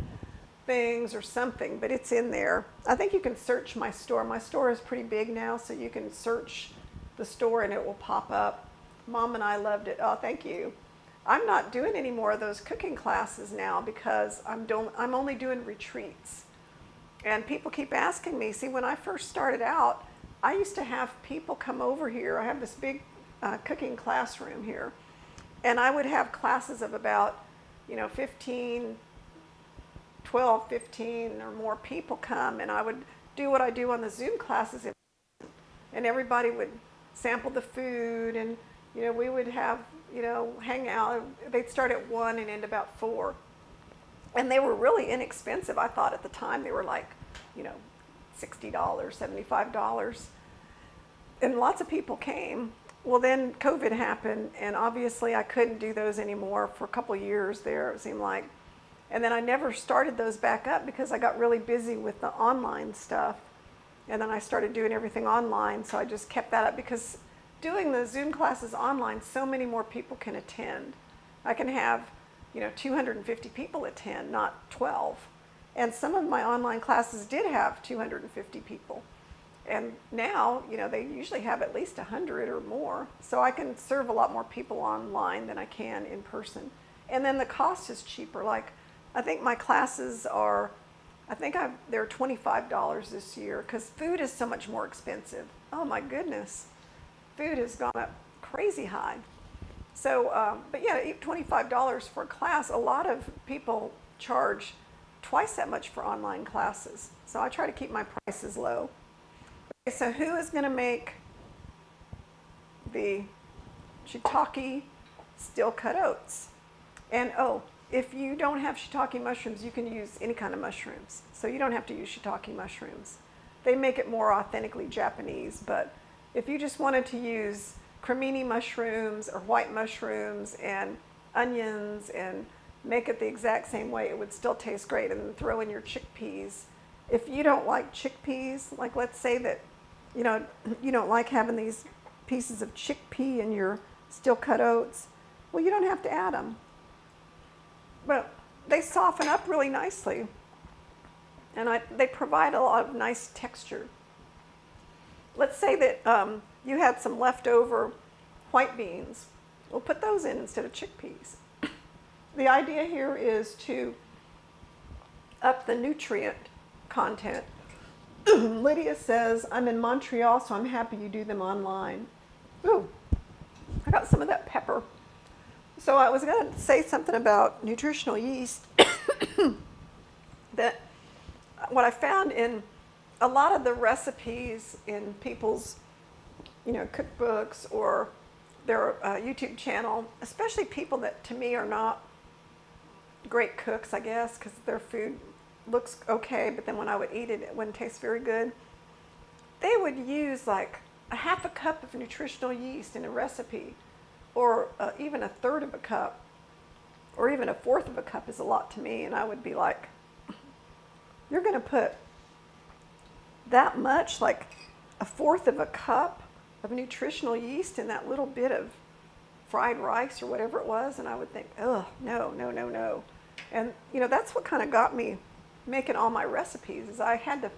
things or something, but it's in there. I think you can search my store. My store is pretty big now, so you can search the store and it will pop up. Mom and I loved it. Oh, thank you. I'm not doing any more of those cooking classes now because I'm only doing retreats. And people keep asking me, see, when I first started out, I used to have people come over here. I have this big cooking classroom here, and I would have classes of about 12, 15 or more people come, and I would do what I do on the Zoom classes, and everybody would sample the food, and we would have hang out. They'd start at 1 and end about 4, and they were really inexpensive. I thought at the time they were like $60, $75, and lots of people came. Well, then COVID happened, and obviously I couldn't do those anymore for a couple of years there, it seemed like. And then I never started those back up because I got really busy with the online stuff. And then I started doing everything online, so I just kept that up because doing the Zoom classes online, so many more people can attend. I can have 250 people attend, not 12. And some of my online classes did have 250 people. And now, they usually have at least 100 or more. So I can serve a lot more people online than I can in person. And then the cost is cheaper. Like, I think my classes are, they're $25 this year because food is so much more expensive. Oh my goodness. Food has gone up crazy high. So, but yeah, $25 for a class. A lot of people charge twice that much for online classes. So I try to keep my prices low. Okay, so who is going to make the shiitake steel cut oats? And if you don't have shiitake mushrooms, you can use any kind of mushrooms. So you don't have to use shiitake mushrooms. They make it more authentically Japanese, but if you just wanted to use cremini mushrooms or white mushrooms and onions and make it the exact same way, it would still taste great. And then throw in your chickpeas. If you don't like chickpeas, like let's say that you don't like having these pieces of chickpea in your steel cut oats, well, you don't have to add them. But they soften up really nicely, and they provide a lot of nice texture. Let's say that you had some leftover white beans. We'll put those in instead of chickpeas. The idea here is to up the nutrient content. Lydia says, I'm in Montreal, so I'm happy you do them online. Ooh, I got some of that pepper. So I was going to say something about nutritional yeast. That what I found in a lot of the recipes in people's, cookbooks or their YouTube channel, especially people that to me are not great cooks, I guess, because their food looks okay, but then when I would eat it, it wouldn't taste very good. They would use like a half a cup of nutritional yeast in a recipe, or even a third of a cup, or even a fourth of a cup is a lot to me. And I would be like, you're going to put that much, like a fourth of a cup of nutritional yeast in that little bit of fried rice or whatever it was? And I would think, oh, no, no, no, no. And, that's what kind of got me making all my recipes, is I had to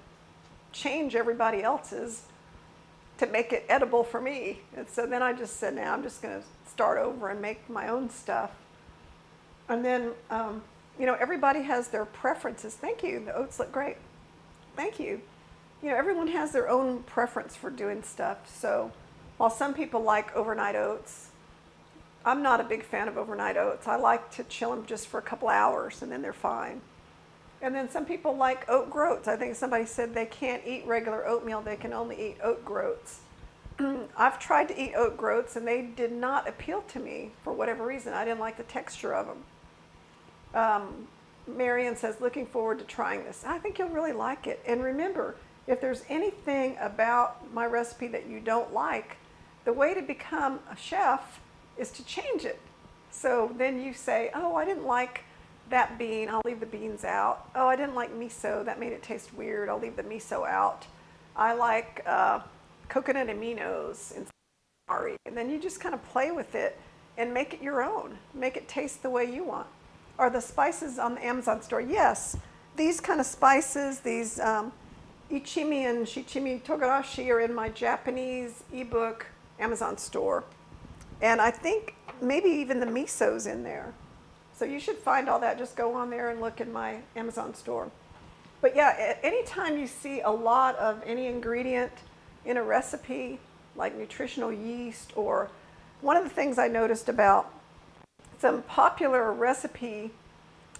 change everybody else's to make it edible for me. And so then I just said, now I'm just going to start over and make my own stuff. And then, everybody has their preferences. Thank you. The oats look great. Thank you. Everyone has their own preference for doing stuff. So while some people like overnight oats, I'm not a big fan of overnight oats. I like to chill them just for a couple hours and then they're fine. And then some people like oat groats. I think somebody said they can't eat regular oatmeal, they can only eat oat groats. I've tried to eat oat groats and they did not appeal to me for whatever reason. I didn't like the texture of them. Marion says, looking forward to trying this. I think you'll really like it. And remember, if there's anything about my recipe that you don't like, the way to become a chef is to change it. So then you say, oh, I didn't like that bean, I'll leave the beans out. Oh, I didn't like miso, that made it taste weird, I'll leave the miso out. I like coconut aminos in sari. And then you just kind of play with it and make it your own. Make it taste the way you want. Are the spices on the Amazon store? Yes. These kind of spices, these ichimi and shichimi togarashi are in my Japanese ebook Amazon store. And I think maybe even the miso's in there. So you should find all that. Just go on there and look in my Amazon store. But yeah, anytime you see a lot of any ingredient in a recipe, like nutritional yeast, or one of the things I noticed about some popular recipe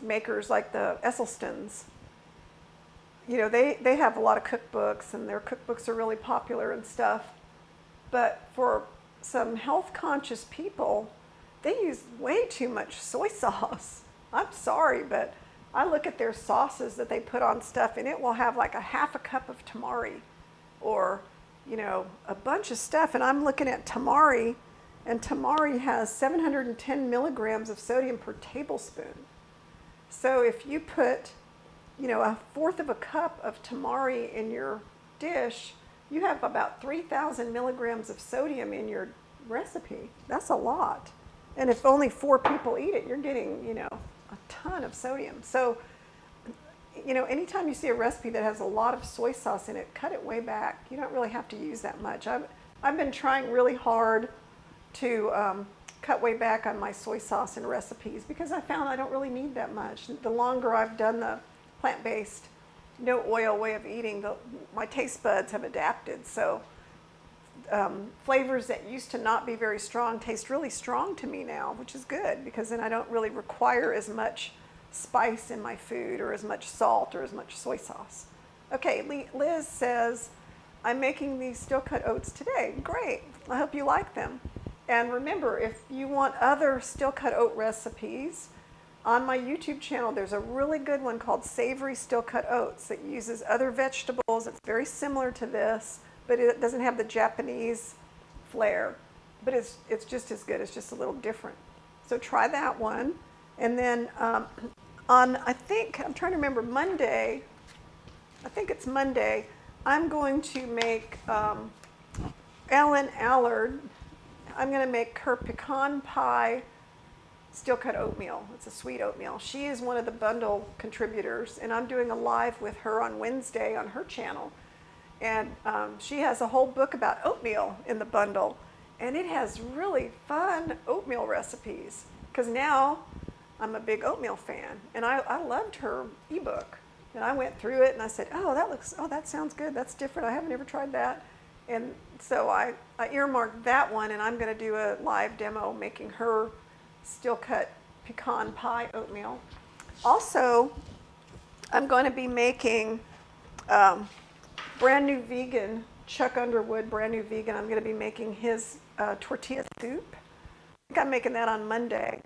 makers like the Esselstyns, they have a lot of cookbooks and their cookbooks are really popular and stuff. But for some health conscious people, they use way too much soy sauce. I'm sorry, but I look at their sauces that they put on stuff and it will have like a half a cup of tamari or, a bunch of stuff. And I'm looking at tamari, and tamari has 710 milligrams of sodium per tablespoon. So if you put, a fourth of a cup of tamari in your dish, you have about 3,000 milligrams of sodium in your recipe. That's a lot. And if only 4 people eat it, you're getting, a ton of sodium. So, anytime you see a recipe that has a lot of soy sauce in it, cut it way back. You don't really have to use that much. I've been trying really hard to cut way back on my soy sauce in recipes because I found I don't really need that much. The longer I've done the plant-based, no oil way of eating, my taste buds have adapted. So flavors that used to not be very strong taste really strong to me now, which is good because then I don't really require as much spice in my food or as much salt or as much soy sauce. Okay, Liz says, I'm making these steel cut oats today. Great, I hope you like them. And remember, if you want other steel cut oat recipes, on my YouTube channel, there's a really good one called Savory Steel Cut Oats that uses other vegetables. It's very similar to this, but it doesn't have the Japanese flair. But it's just as good. It's just a little different. So try that one. And then I'm trying to remember, Monday, I think it's Monday, I'm going to make Ellen Allard, I'm going to make her pecan pie steel cut oatmeal. It's a sweet oatmeal. She is one of the bundle contributors, and I'm doing a live with her on Wednesday on her channel. And she has a whole book about oatmeal in the bundle, and it has really fun oatmeal recipes because now I'm a big oatmeal fan, and I loved her ebook. And I went through it and I said, that sounds good. That's different. I haven't ever tried that. And so I earmarked that one, and I'm going to do a live demo making her steel cut pecan pie oatmeal. Also, I'm going to be making brand new vegan, Chuck Underwood, brand new vegan. I'm going to be making his tortilla soup. I think I'm making that on Monday.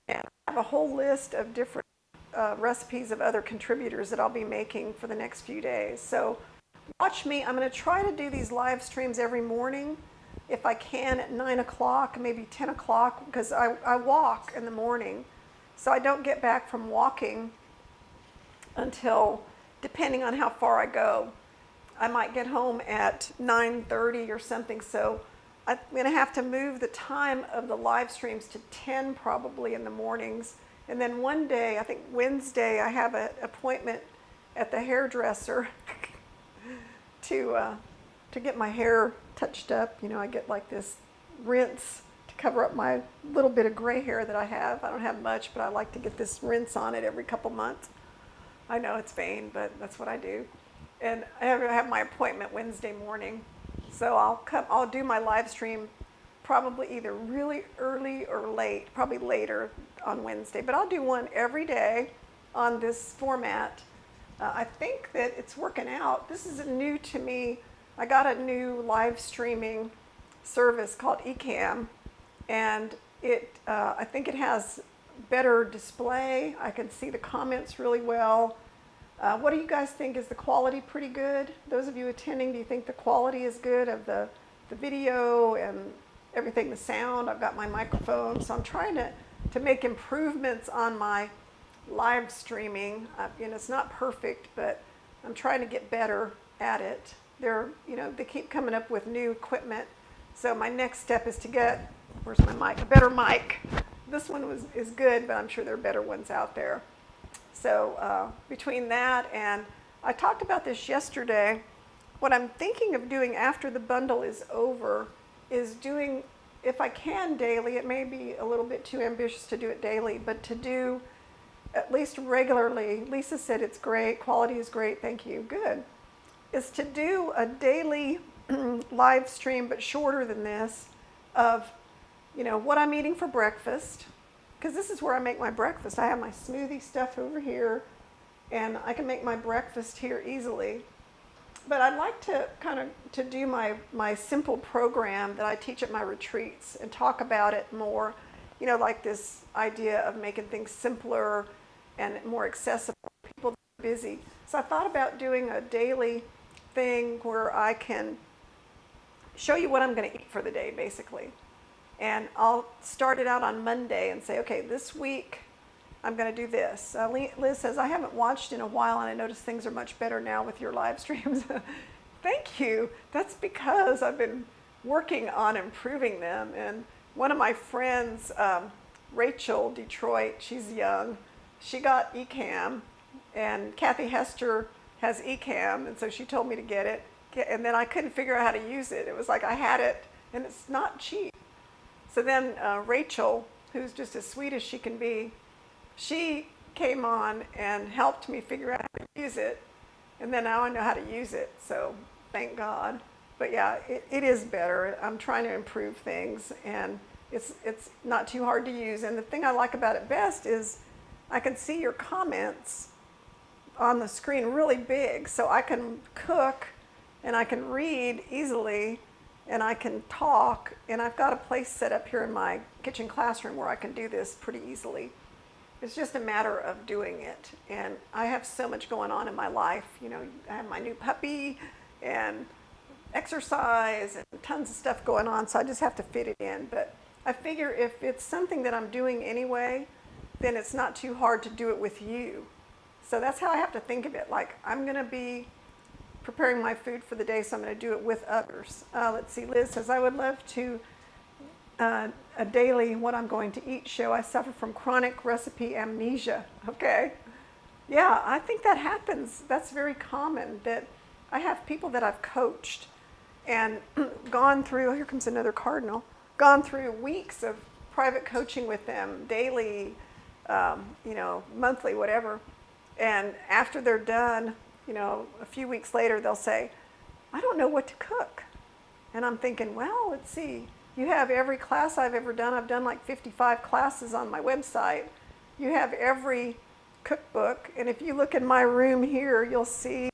And I have a whole list of different recipes of other contributors that I'll be making for the next few days. So watch me. I'm going to try to do these live streams every morning if I can at 9 o'clock, maybe 10 o'clock, because I walk in the morning. So I don't get back from walking until, depending on how far I go, I might get home at 9:30 or something. So I'm going to have to move the time of the live streams to 10 probably in the mornings. And then one day, I think Wednesday, I have an appointment at the hairdresser to get my hair touched up. I get like this rinse to cover up my little bit of gray hair that I have. I don't have much, but I like to get this rinse on it every couple months. I know it's vain, but that's what I do. And I have my appointment Wednesday morning. So I'll do my live stream probably either really early or late, probably later on Wednesday. But I'll do one every day on this format. I think that it's working out. This is new to me. I got a new live streaming service called Ecamm, and I think it has better display. I can see the comments really well. What do you guys think? Is the quality pretty good? Those of you attending, do you think the quality is good of the video and everything, the sound? I've got my microphone, so I'm trying to make improvements on my live streaming. It's not perfect, but I'm trying to get better at it. They keep coming up with new equipment. So my next step is to get, where's my mic? A better mic. This one is good, but I'm sure there are better ones out there. So between that and I talked about this yesterday, what I'm thinking of doing after the bundle is over is doing, if I can daily, it may be a little bit too ambitious to do it daily, but to do at least regularly. Lisa said it's great, quality is great, thank you, good. Is to do a daily live stream, but shorter than this, of what I'm eating for breakfast, because this is where I make my breakfast. I have my smoothie stuff over here, and I can make my breakfast here easily. But I'd like to do my simple program that I teach at my retreats and talk about it more, like this idea of making things simpler and more accessible to people that are busy. So I thought about doing a daily thing where I can show you what I'm going to eat for the day, basically. And I'll start it out on Monday and say, okay, this week I'm going to do this. Liz says, I haven't watched in a while, and I notice things are much better now with your live streams. Thank you. That's because I've been working on improving them. And one of my friends, Rachel Detroit, she's young, she got Ecamm And Kathy Hester has Ecamm, and so she told me to get it. And then I couldn't figure out how to use it. It was like I had it, and it's not cheap. So then Rachel, who's just as sweet as she can be, she came on and helped me figure out how to use it. And then now I know how to use it, so thank God. But yeah, it is better. I'm trying to improve things, and it's not too hard to use. And the thing I like about it best is I can see your comments on the screen really big, so I can cook and I can read easily and I can talk, and I've got a place set up here in my kitchen classroom where I can do this pretty easily. It's just a matter of doing it. And I have so much going on in my life. You know, I have my new puppy and exercise and tons of stuff going on, so I just have to fit it in. But I figure if it's something that I'm doing anyway, then it's not too hard to do it with you. So that's how I have to think of it. Like, I'm going to be preparing my food for the day, so I'm going to do it with others. Let's see, Liz says, I would love to a daily what I'm going to eat show. I suffer from chronic recipe amnesia. Okay. Yeah, I think that happens. That's very common. That I have people that I've coached and gone through, here comes another cardinal, gone through weeks of private coaching with them, daily, monthly, whatever. And after they're done, a few weeks later, they'll say, I don't know what to cook. And I'm thinking, well, let's see. You have every class I've ever done. I've done like 55 classes on my website. You have every cookbook. And if you look in my room here, you'll see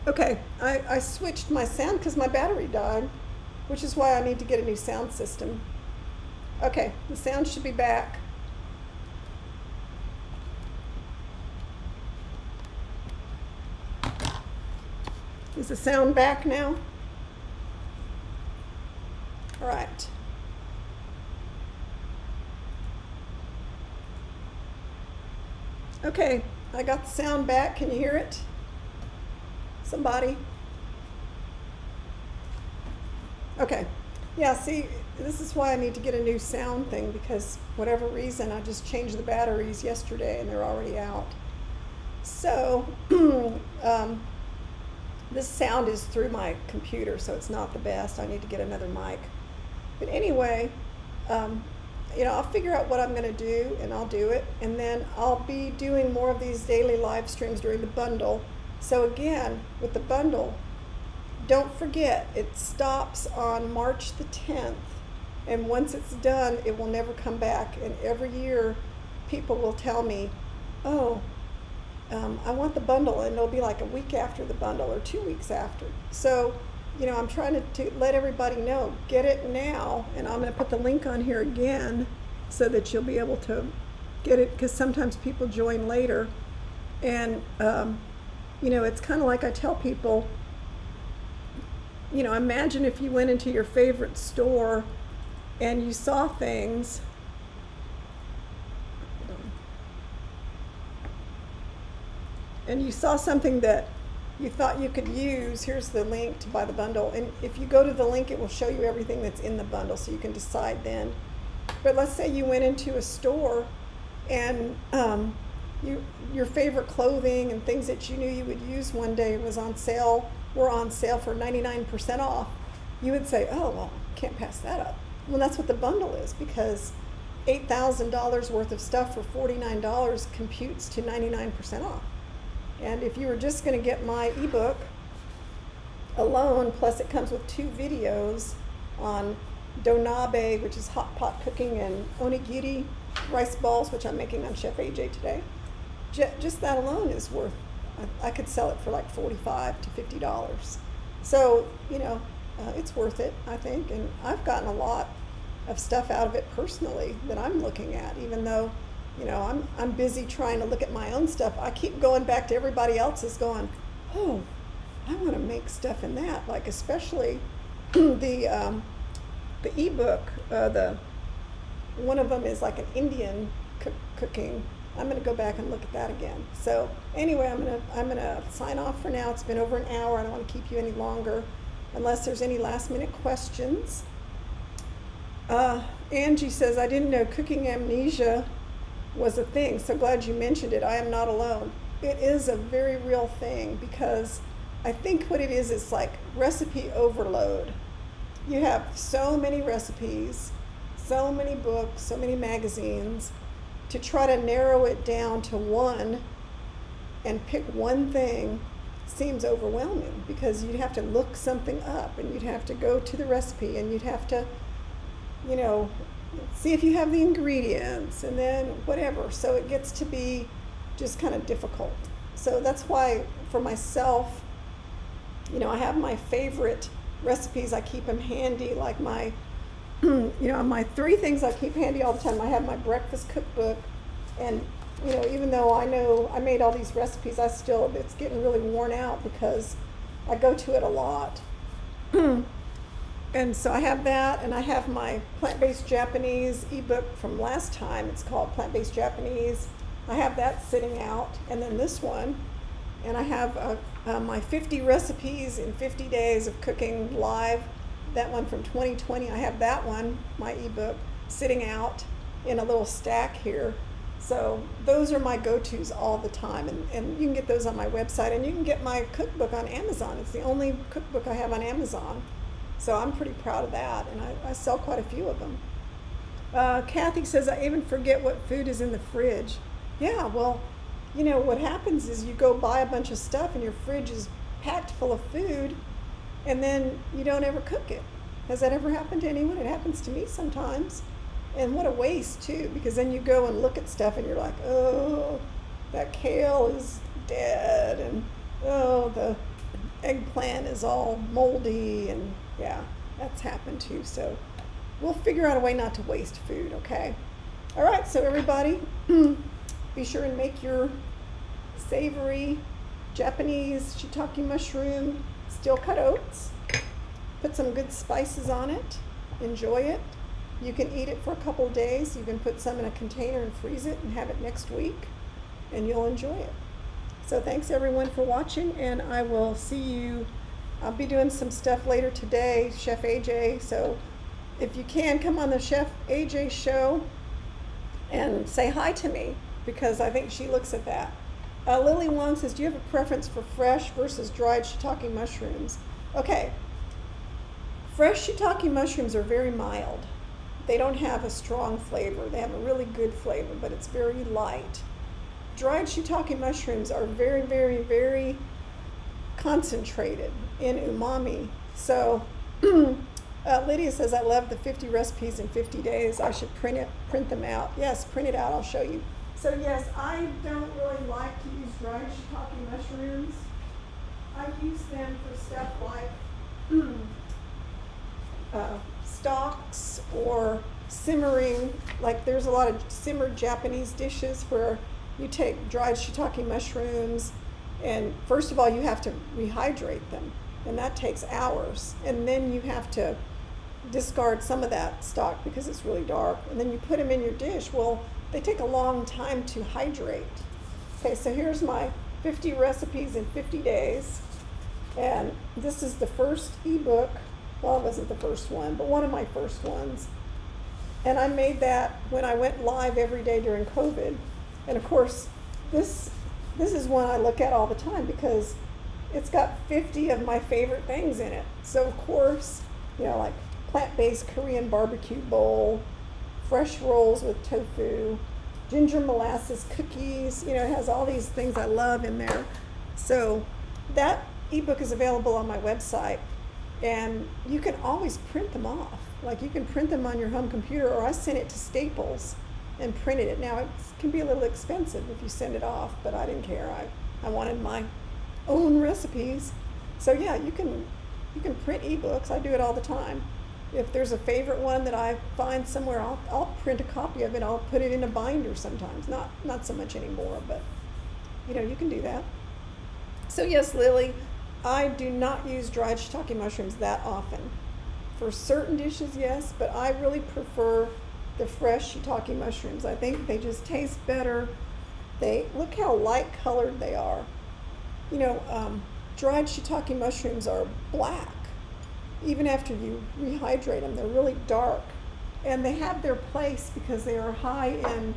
okay, I switched my sound because my battery died, which is why I need to get a new sound system. Okay, the sound should be back. Is the sound back now? All right. Okay, I got the sound back. Can you hear it? Somebody? Okay. Yeah, see, this is why I need to get a new sound thing, because whatever reason, I just changed the batteries yesterday and they're already out. So, this sound is through my computer, so it's not the best. I need to get another mic. But anyway, I'll figure out what I'm going to do, and I'll do it. And then I'll be doing more of these daily live streams during the bundle. So again, with the bundle, don't forget, it stops on March the 10th. And once it's done, it will never come back. And every year, people will tell me, oh, I want the bundle. And it'll be like a week after the bundle or 2 weeks after. So, I'm trying to let everybody know, get it now. And I'm going to put the link on here again so that you'll be able to get it, because sometimes people join later. And, it's kind of like I tell people, imagine if you went into your favorite store and you saw things. And you saw something that you thought you could use. Here's the link to buy the bundle. And if you go to the link, it will show you everything that's in the bundle, so you can decide then. But let's say you went into a store and your favorite clothing and things that you knew you would use one day were on sale for 99% off. you would say, oh, well, can't pass that up. Well, that's what the bundle is, because $8,000 worth of stuff for $49 computes to 99% off. And if you were just going to get my ebook alone, plus it comes with 2 videos on donabe, which is hot pot cooking, and onigiri, rice balls, which I'm making on Chef AJ today. Just that alone is worth, I could sell it for like $45 to $50. So, it's worth it, I think. And I've gotten a lot of stuff out of it personally that I'm looking at, even though, I'm busy trying to look at my own stuff. I keep going back to everybody else's going, oh, I want to make stuff in that, like especially the ebook. One of them is like an Indian cooking. I'm going to go back and look at that again. So anyway, I'm gonna sign off for now. It's been over an hour. I don't want to keep you any longer, unless there's any last minute questions. Angie says, I didn't know cooking amnesia was a thing. So glad you mentioned it. I am not alone. It is a very real thing, because I think what it is like recipe overload. You have so many recipes, so many books, so many magazines. To try to narrow it down to one and pick one thing seems overwhelming, because you'd have to look something up, and you'd have to go to the recipe, and you'd have to, see if you have the ingredients, and then whatever. So it gets to be just kind of difficult. So that's why for myself, I have my favorite recipes. I keep them handy, like my my 3 things I keep handy all the time. I have my breakfast cookbook, and even though I know I made all these recipes, it's getting really worn out because I go to it a lot. And so I have that, and I have my plant-based Japanese ebook from last time. It's called Plant-Based Japanese. I have that sitting out, and then this one, and I have my 50 recipes in 50 days of cooking live. That one from 2020, I have that one, my ebook, sitting out in a little stack here. So those are my go-tos all the time, and you can get those on my website, and you can get my cookbook on Amazon. It's the only cookbook I have on Amazon. So I'm pretty proud of that, and I sell quite a few of them. Kathy says, I even forget what food is in the fridge. Yeah, well, what happens is you go buy a bunch of stuff, and your fridge is packed full of food, and then you don't ever cook it. Has that ever happened to anyone? It happens to me sometimes. And what a waste, too, because then you go and look at stuff, and you're like, oh, that kale is dead, and oh, the eggplant is all moldy, and yeah, that's happened too. So we'll figure out a way not to waste food, okay? All right, so everybody, be sure and make your savory Japanese shiitake mushroom steel cut oats. Put some good spices on it. Enjoy it. You can eat it for a couple days. You can put some in a container and freeze it and have it next week, and you'll enjoy it. So thanks everyone for watching, and I will see you. I'll be doing some stuff later today, Chef AJ. So if you can, come on the Chef AJ show and say hi to me, because I think she looks at that. Lily Wong says, do you have a preference for fresh versus dried shiitake mushrooms? Okay, fresh shiitake mushrooms are very mild. They don't have a strong flavor. They have a really good flavor, but it's very light. Dried shiitake mushrooms are very, very, very concentrated in umami. So Lydia says, I love the 50 recipes in 50 days. I should print them out. Yes, print it out. I'll show you. So yes, I don't really like to use dried shiitake mushrooms. I use them for stuff like stocks or simmering. Like there's a lot of simmered Japanese dishes where you take dried shiitake mushrooms, and first of all you have to rehydrate them, and that takes hours, and then you have to discard some of that stock because it's really dark, and then you put them in your dish. Well, they take a long time to hydrate. Okay, so here's my 50 recipes in 50 days, and this is the first ebook. Well, it wasn't the first one, but one of my first ones, and I made that when I went live every day during COVID. And of course, this is one I look at all the time because it's got 50 of my favorite things in it. So of course, like plant-based Korean barbecue bowl, fresh rolls with tofu, ginger molasses cookies. It has all these things I love in there. So that ebook is available on my website, and you can always print them off. Like, you can print them on your home computer, or I sent it to Staples and printed it. Now, it can be a little expensive if you send it off, but I didn't care. I wanted my own recipes. So yeah, you can print ebooks. I do it all the time. If there's a favorite one that I find somewhere, I'll print a copy of it. I'll put it in a binder sometimes. Not so much anymore, but you can do that. So yes, Lily, I do not use dried shiitake mushrooms that often. For certain dishes, yes, but I really prefer the fresh shiitake mushrooms. I think they just taste better. Look how light colored they are. Dried shiitake mushrooms are black. Even after you rehydrate them, they're really dark. And they have their place because they are high in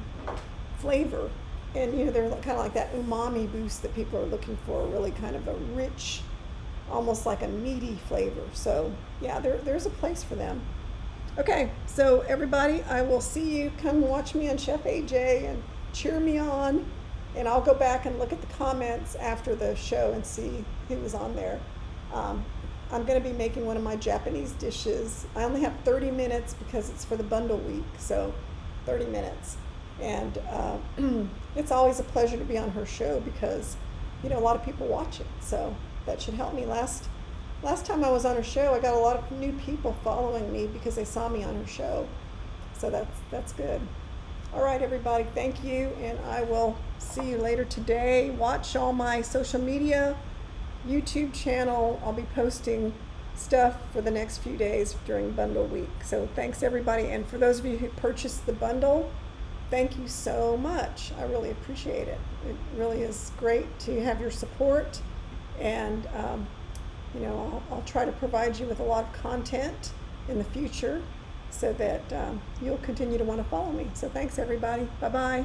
flavor. And they're kind of like that umami boost that people are looking for, really kind of a rich, almost like a meaty flavor. So yeah, there's a place for them. Okay, so everybody, I will see you. Come watch me on Chef AJ and cheer me on. And I'll go back and look at the comments after the show and see who was on there. I'm going to be making one of my Japanese dishes. I only have 30 minutes because it's for the bundle week, so 30 minutes. And it's always a pleasure to be on her show because, a lot of people watch it. So that should help me. Last time I was on her show, I got a lot of new people following me because they saw me on her show. So that's good. All right, everybody, thank you, and I will see you later today. Watch all my social media, YouTube channel. I'll be posting stuff for the next few days during bundle week. So thanks, everybody, and for those of you who purchased the bundle, thank you so much. I really appreciate it. It really is great to have your support, and I'll try to provide you with a lot of content in the future so that you'll continue to want to follow me. So thanks, everybody. Bye-bye.